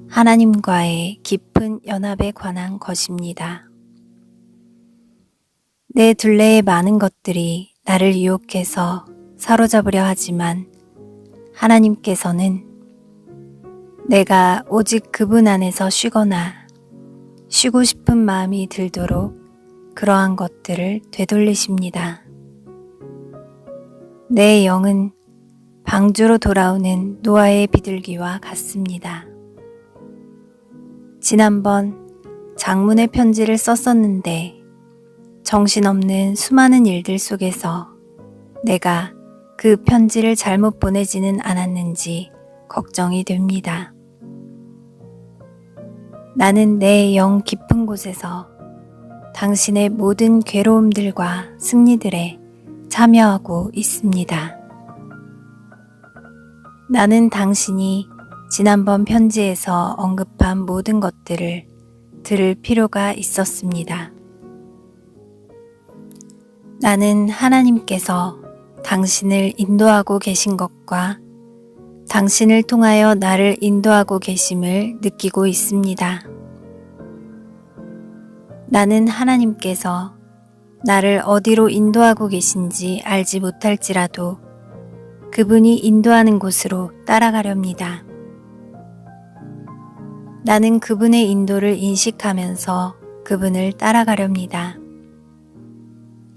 하나님과의 깊은 연합에 관한 것입니다. 내 둘레의 많은 것들이 나를 유혹해서 사로잡으려 하지만 하나님께서는 내가 오직 그분 안에서 쉬거나 쉬고 싶은 마음이 들도록 그러한 것들을 되돌리십니다. 내 영은 방주로 돌아오는 노아의 비둘기와 같습니다. 지난번 장문의 편지를 썼었는데 정신없는 수많은 일들 속에서 내가 그 편지를 잘못 보내지는 않았는지 걱정이 됩니다. 나는 내 영 깊은 곳에서 당신의 모든 괴로움들과 승리들에 참여하고 있습니다. 나는 당신이 지난번 편지에서 언급한 모든 것들을 들을 필요가 있었습니다. 나는 하나님께서 당신을 인도하고 계신 것과 당신을 통하여 나를 인도하고 계심을 느끼고 있습니다. 나는 하나님께서 나를 어디로 인도하고 계신지 알지 못할지라도 그분이 인도하는 곳으로 따라가렵니다. 나는 그분의 인도를 인식하면서 그분을 따라가렵니다.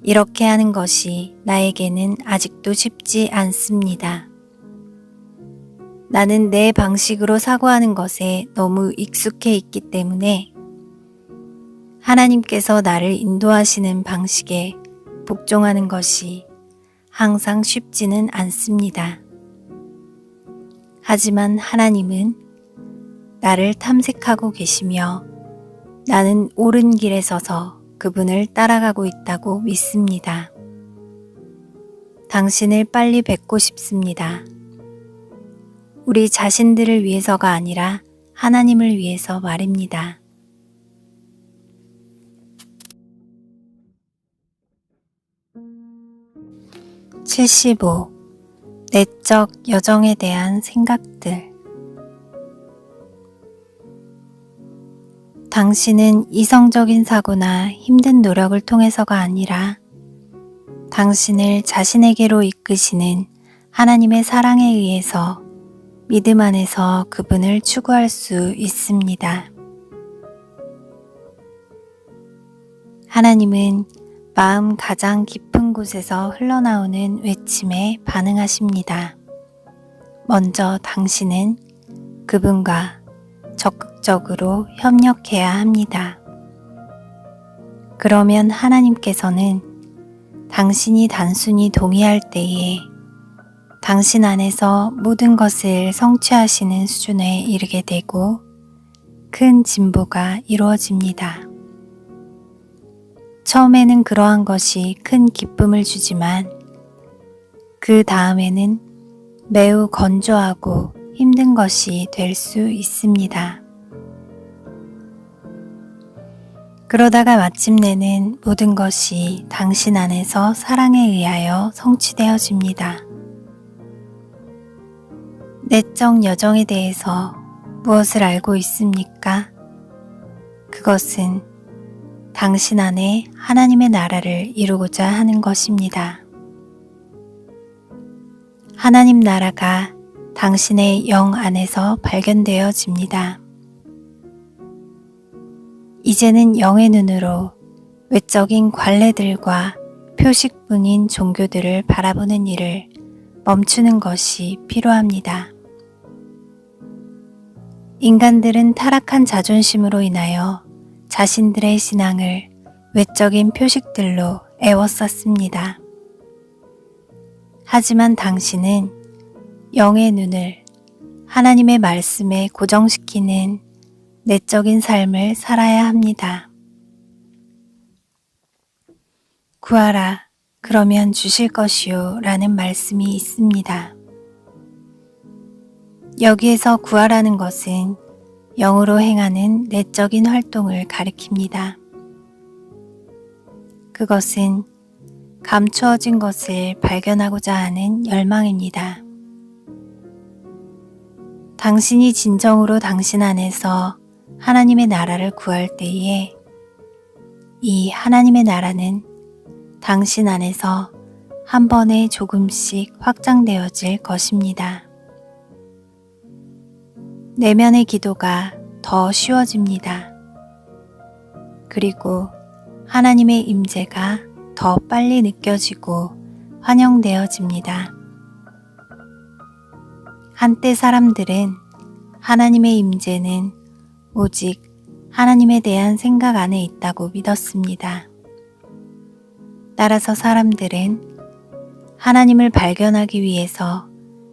이렇게 하는 것이 나에게는 아직도 쉽지 않습니다. 나는 내 방식으로 사고하는 것에 너무 익숙해 있기 때문에 하나님께서 나를 인도하시는 방식에 복종하는 것이 항상 쉽지는 않습니다. 하지만 하나님은 나를 탐색하고 계시며 나는 옳은 길에 서서 그분을 따라가고 있다고 믿습니다. 당신을 빨리 뵙고 싶습니다. 우리 자신들을 위해서가 아니라 하나님을 위해서 말입니다. 75. 내적 여정에 대한 생각들. 당신은 이성적인 사고나 힘든 노력을 통해서가 아니라 당신을 자신에게로 이끄시는 하나님의 사랑에 의해서 믿음 안에서 그분을 추구할 수 있습니다. 하나님은 마음 가장 깊은 곳에서 흘러나오는 외침에 반응하십니다. 먼저 당신은 그분과 적극적으로 협력해야 합니다. 그러면 하나님께서는 당신이 단순히 동의할 때에 당신 안에서 모든 것을 성취하시는 수준에 이르게 되고 큰 진보가 이루어집니다. 처음에는 그러한 것이 큰 기쁨을 주지만 그 다음에는 매우 건조하고 힘든 것이 될 수 있습니다. 그러다가 마침내는 모든 것이 당신 안에서 사랑에 의하여 성취되어집니다. 내적 여정에 대해서 무엇을 알고 있습니까? 그것은 당신 안에 하나님의 나라를 이루고자 하는 것입니다. 하나님 나라가 당신의 영 안에서 발견되어집니다. 이제는 영의 눈으로 외적인 관례들과 표식뿐인 종교들을 바라보는 일을 멈추는 것이 필요합니다. 인간들은 타락한 자존심으로 인하여 자신들의 신앙을 외적인 표식들로 애워쌌습니다. 하지만 당신은 영의 눈을 하나님의 말씀에 고정시키는 내적인 삶을 살아야 합니다. 구하라, 그러면 주실 것이요 라는 말씀이 있습니다. 여기에서 구하라는 것은 영으로 행하는 내적인 활동을 가리킵니다. 그것은 감추어진 것을 발견하고자 하는 열망입니다. 당신이 진정으로 당신 안에서 하나님의 나라를 구할 때에 이 하나님의 나라는 당신 안에서 한 번에 조금씩 확장되어질 것입니다. 내면의 기도가 더 쉬워집니다. 그리고 하나님의 임재가 더 빨리 느껴지고 환영되어집니다. 한때 사람들은 하나님의 임재는 오직 하나님에 대한 생각 안에 있다고 믿었습니다. 따라서 사람들은 하나님을 발견하기 위해서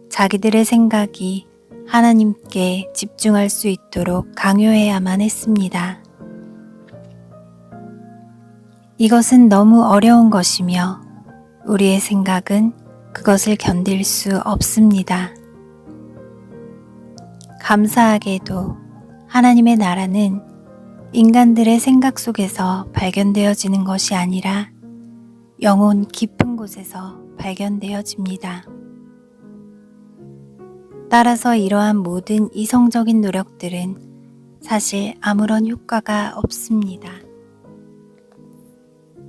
자기들의 생각이 하나님께 집중할 수 있도록 강요해야만 했습니다. 이것은 너무 어려운 것이며 우리의 생각은 그것을 견딜 수 없습니다. 감사하게도 하나님의 나라는 인간들의 생각 속에서 발견되어지는 것이 아니라 영혼 깊은 곳에서 발견되어집니다. 따라서 이러한 모든 이성적인 노력들은 사실 아무런 효과가 없습니다.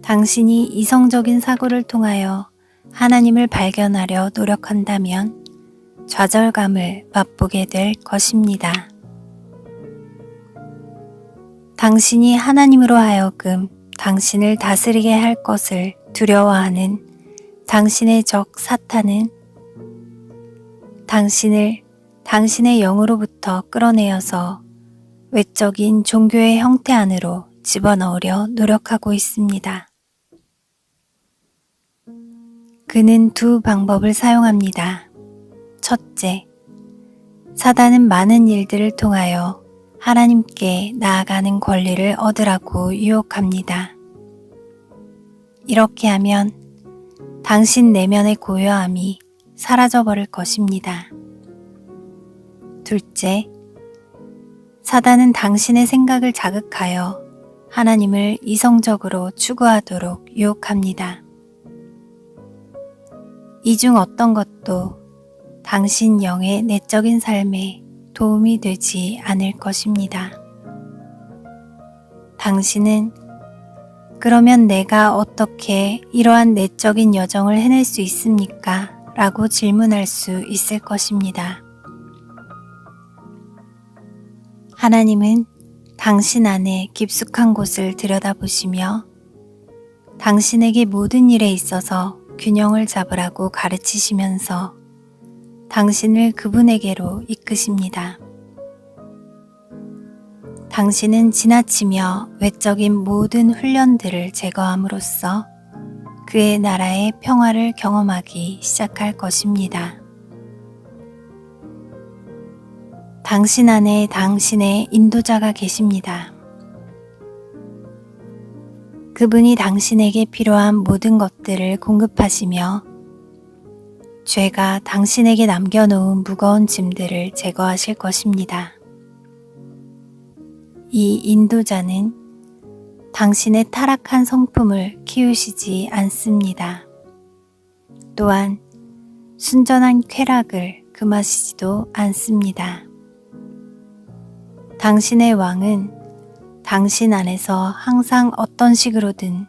당신이 이성적인 사고를 통하여 하나님을 발견하려 노력한다면 좌절감을 맛보게 될 것입니다. 당신이 하나님으로 하여금 당신을 다스리게 할 것을 두려워하는 당신의 적 사탄은 당신을 당신의 영으로부터 끌어내어서 외적인 종교의 형태 안으로 집어넣으려 노력하고 있습니다. 그는 두 방법을 사용합니다. 첫째, 사단은 많은 일들을 통하여 하나님께 나아가는 권리를 얻으라고 유혹합니다. 이렇게 하면 당신 내면의 고요함이 사라져 버릴 것입니다. 둘째, 사단은 당신의 생각을 자극하여 하나님을 이성적으로 추구하도록 유혹합니다. 이 중 어떤 것도 당신 영의 내적인 삶에 도움이 되지 않을 것입니다. 당신은 그러면 내가 어떻게 이러한 내적인 여정을 해낼 수 있습니까? 라고 질문할 수 있을 것입니다. 하나님은 당신 안에 깊숙한 곳을 들여다보시며 당신에게 모든 일에 있어서 균형을 잡으라고 가르치시면서 당신을 그분에게로 이끄십니다. 당신은 지나치며 외적인 모든 훈련들을 제거함으로써 그의 나라의 평화를 경험하기 시작할 것입니다. 당신 안에 당신의 인도자가 계십니다. 그분이 당신에게 필요한 모든 것들을 공급하시며 죄가 당신에게 남겨놓은 무거운 짐들을 제거하실 것입니다. 이 인도자는 당신의 타락한 성품을 키우시지 않습니다. 또한 순전한 쾌락을 금하시지도 않습니다. 당신의 왕은 당신 안에서 항상 어떤 식으로든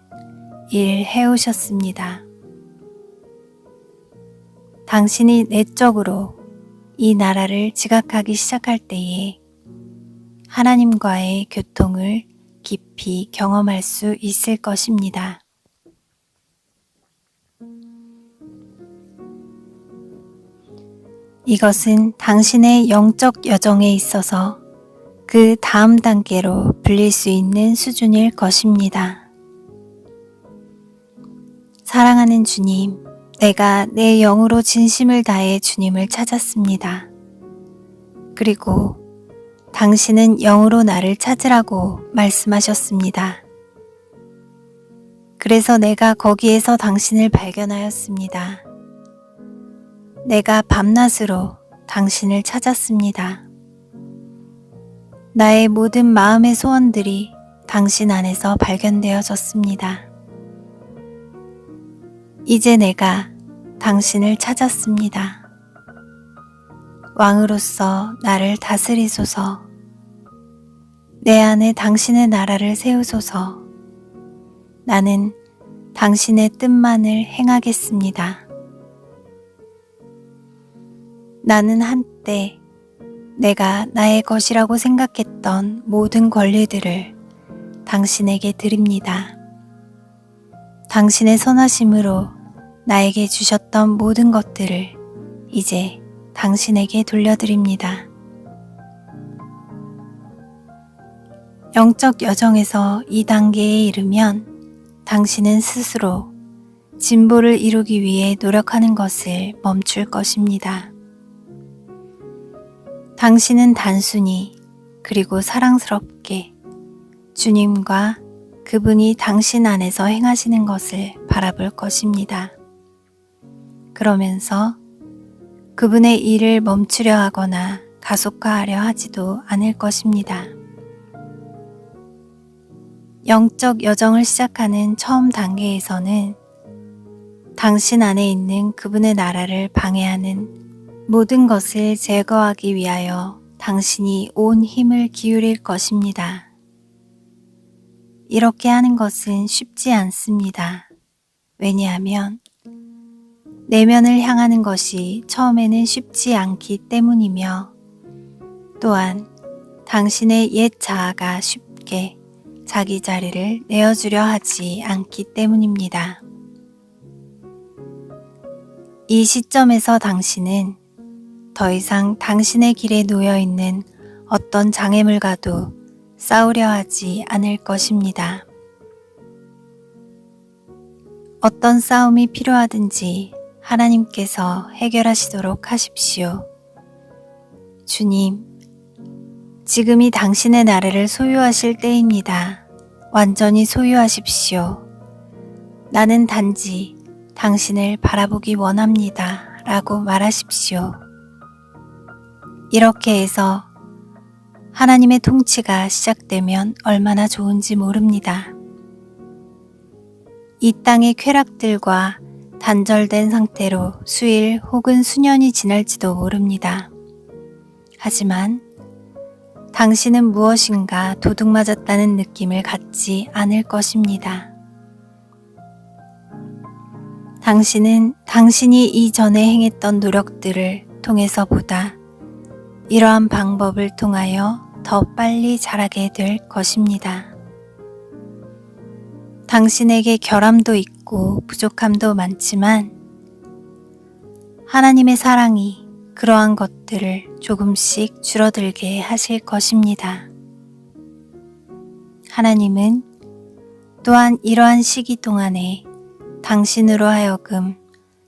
일해오셨습니다. 당신이 내적으로 이 나라를 지각하기 시작할 때에 하나님과의 교통을 깊이 경험할 수 있을 것입니다. 이것은 당신의 영적 여정에 있어서 그 다음 단계로 불릴 수 있는 수준일 것입니다. 사랑하는 주님, 내가 내 영으로 진심을 다해 주님을 찾았습니다. 그리고 당신은 영으로 나를 찾으라고 말씀하셨습니다. 그래서 내가 거기에서 당신을 발견하였습니다. 내가 밤낮으로 당신을 찾았습니다. 나의 모든 마음의 소원들이 당신 안에서 발견되어졌습니다. 이제 내가 당신을 찾았습니다. 왕으로서 나를 다스리소서. 내 안에 당신의 나라를 세우소서. 나는 당신의 뜻만을 행하겠습니다. 나는 한때 내가 나의 것이라고 생각했던 모든 권리들을 당신에게 드립니다. 당신의 선하심으로 나에게 주셨던 모든 것들을 이제 당신에게 돌려드립니다. 영적 여정에서 이 단계에 이르면 당신은 스스로 진보를 이루기 위해 노력하는 것을 멈출 것입니다. 당신은 단순히 그리고 사랑스럽게 주님과 그분이 당신 안에서 행하시는 것을 바라볼 것입니다. 그러면서 그분의 일을 멈추려 하거나 가속화하려 하지도 않을 것입니다. 영적 여정을 시작하는 처음 단계에서는 당신 안에 있는 그분의 나라를 방해하는 모든 것을 제거하기 위하여 당신이 온 힘을 기울일 것입니다. 이렇게 하는 것은 쉽지 않습니다. 왜냐하면 내면을 향하는 것이 처음에는 쉽지 않기 때문이며 또한 당신의 옛 자아가 쉽게 자기 자리를 내어주려 하지 않기 때문입니다. 이 시점에서 당신은 더 이상 당신의 길에 놓여 있는 어떤 장애물과도 싸우려 하지 않을 것입니다. 어떤 싸움이 필요하든지 하나님께서 해결하시도록 하십시오. 주님, 지금이 당신의 나라를 소유하실 때입니다. 완전히 소유하십시오. 나는 단지 당신을 바라보기 원합니다. 라고 말하십시오. 이렇게 해서 하나님의 통치가 시작되면 얼마나 좋은지 모릅니다. 이 땅의 쾌락들과 단절된 상태로 수일 혹은 수년이 지날지도 모릅니다. 하지만 당신은 무엇인가 도둑맞았다는 느낌을 갖지 않을 것입니다. 당신은 당신이 이전에 행했던 노력들을 통해서보다 이러한 방법을 통하여 더 빨리 자라게 될 것입니다. 당신에게 결함도 있고 부족함도 많지만 하나님의 사랑이 그러한 것들을 조금씩 줄어들게 하실 것입니다. 하나님은 또한 이러한 시기 동안에 당신으로 하여금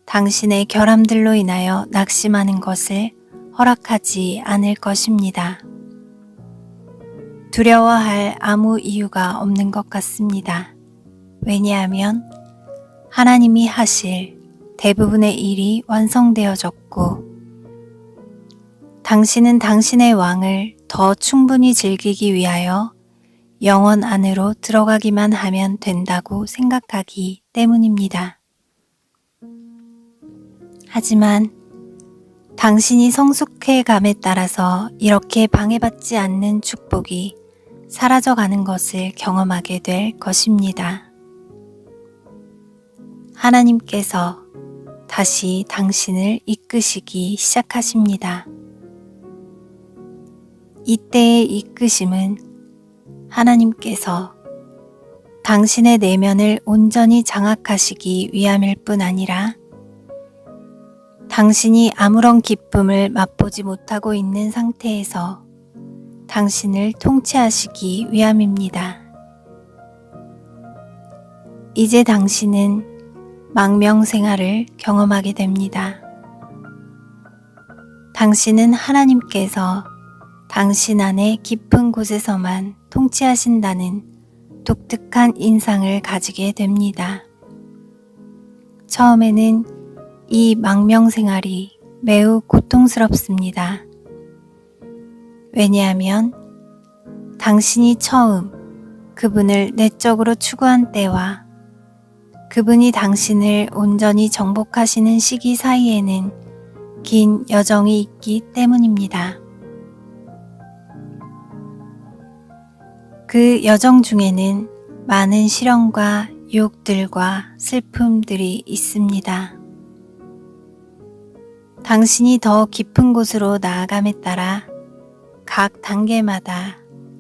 당신의 결함들로 인하여 낙심하는 것을 허락하지 않을 것입니다. 두려워할 아무 이유가 없는 것 같습니다. 왜냐하면 하나님이 하실 대부분의 일이 완성되어졌고 당신은 당신의 왕을 더 충분히 즐기기 위하여 영원 안으로 들어가기만 하면 된다고 생각하기 때문입니다. 하지만 당신이 성숙해감에 따라서 이렇게 방해받지 않는 축복이 사라져가는 것을 경험하게 될 것입니다. 하나님께서 다시 당신을 이끄시기 시작하십니다. 이때의 이끄심은 하나님께서 당신의 내면을 온전히 장악하시기 위함일 뿐 아니라 당신이 아무런 기쁨을 맛보지 못하고 있는 상태에서 당신을 통치하시기 위함입니다. 이제 당신은 망명생활을 경험하게 됩니다. 당신은 하나님께서 당신 안에 깊은 곳에서만 통치하신다는 독특한 인상을 가지게 됩니다. 처음에는 이 망명생활이 매우 고통스럽습니다. 왜냐하면 당신이 처음 그분을 내적으로 추구한 때와 그분이 당신을 온전히 정복하시는 시기 사이에는 긴 여정이 있기 때문입니다. 그 여정 중에는 많은 시련과 유혹들과 슬픔들이 있습니다. 당신이 더 깊은 곳으로 나아감에 따라 각 단계마다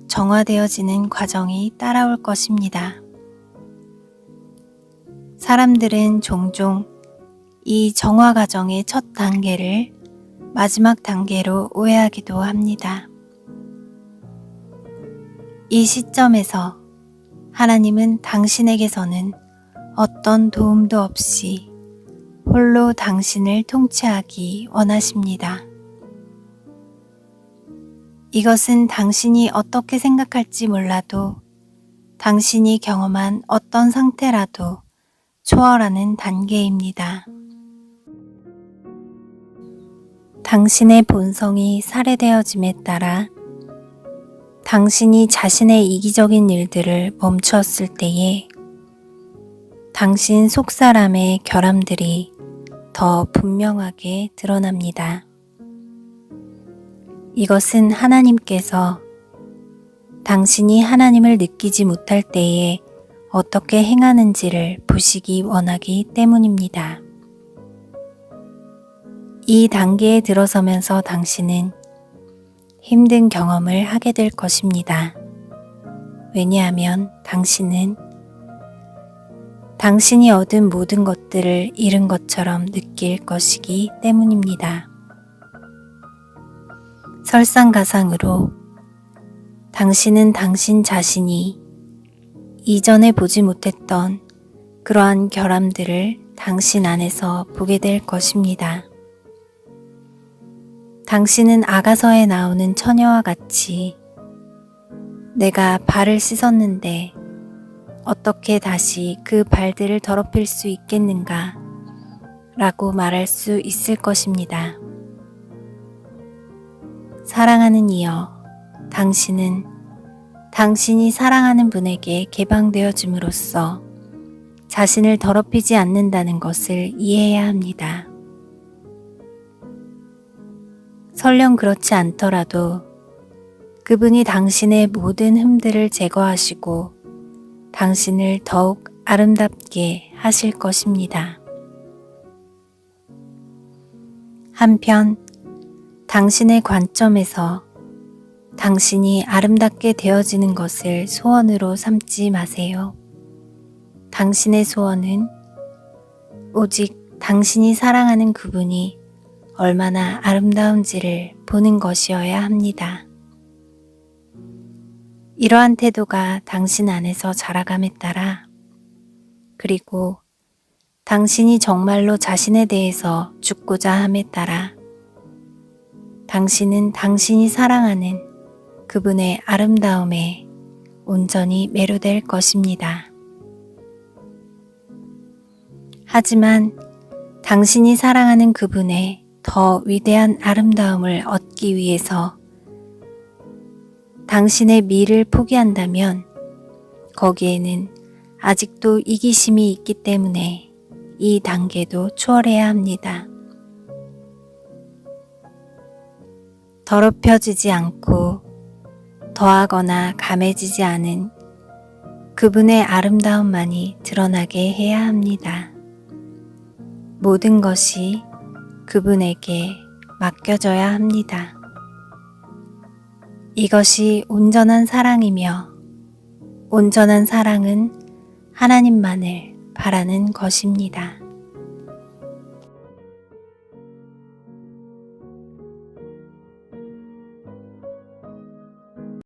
정화되어지는 과정이 따라올 것입니다. 사람들은 종종 이 정화 과정의 첫 단계를 마지막 단계로 오해하기도 합니다. 이 시점에서 하나님은 당신에게서는 어떤 도움도 없이 홀로 당신을 통치하기 원하십니다. 이것은 당신이 어떻게 생각할지 몰라도 당신이 경험한 어떤 상태라도 초월하는 단계입니다. 당신의 본성이 살해되어짐에 따라 당신이 자신의 이기적인 일들을 멈추었을 때에 당신 속사람의 결함들이 더 분명하게 드러납니다. 이것은 하나님께서 당신이 하나님을 느끼지 못할 때에 어떻게 행하는지를 보시기 원하기 때문입니다. 이 단계에 들어서면서 당신은 힘든 경험을 하게 될 것입니다. 왜냐하면 당신은 당신이 얻은 모든 것들을 잃은 것처럼 느낄 것이기 때문입니다. 설상가상으로 당신은 당신 자신이 이전에 보지 못했던 그러한 결함들을 당신 안에서 보게 될 것입니다. 당신은 아가서에 나오는 처녀와 같이 내가 발을 씻었는데 어떻게 다시 그 발들을 더럽힐 수 있겠는가 라고 말할 수 있을 것입니다. 사랑하는 이여, 당신은 당신이 사랑하는 분에게 개방되어짐으로써 자신을 더럽히지 않는다는 것을 이해해야 합니다. 설령 그렇지 않더라도 그분이 당신의 모든 흠들을 제거하시고 당신을 더욱 아름답게 하실 것입니다. 한편 당신의 관점에서 당신이 아름답게 되어지는 것을 소원으로 삼지 마세요. 당신의 소원은 오직 당신이 사랑하는 그분이 얼마나 아름다운지를 보는 것이어야 합니다. 이러한 태도가 당신 안에서 자라감에 따라 그리고 당신이 정말로 자신에 대해서 죽고자 함에 따라 당신은 당신이 사랑하는 그분의 아름다움에 온전히 매료될 것입니다. 하지만 당신이 사랑하는 그분의 더 위대한 아름다움을 얻기 위해서 당신의 미를 포기한다면 거기에는 아직도 이기심이 있기 때문에 이 단계도 초월해야 합니다. 더럽혀지지 않고 더하거나 감해지지 않은 그분의 아름다움만이 드러나게 해야 합니다. 모든 것이 그분에게 맡겨져야 합니다. 이것이 온전한 사랑이며 온전한 사랑은 하나님만을 바라는 것입니다.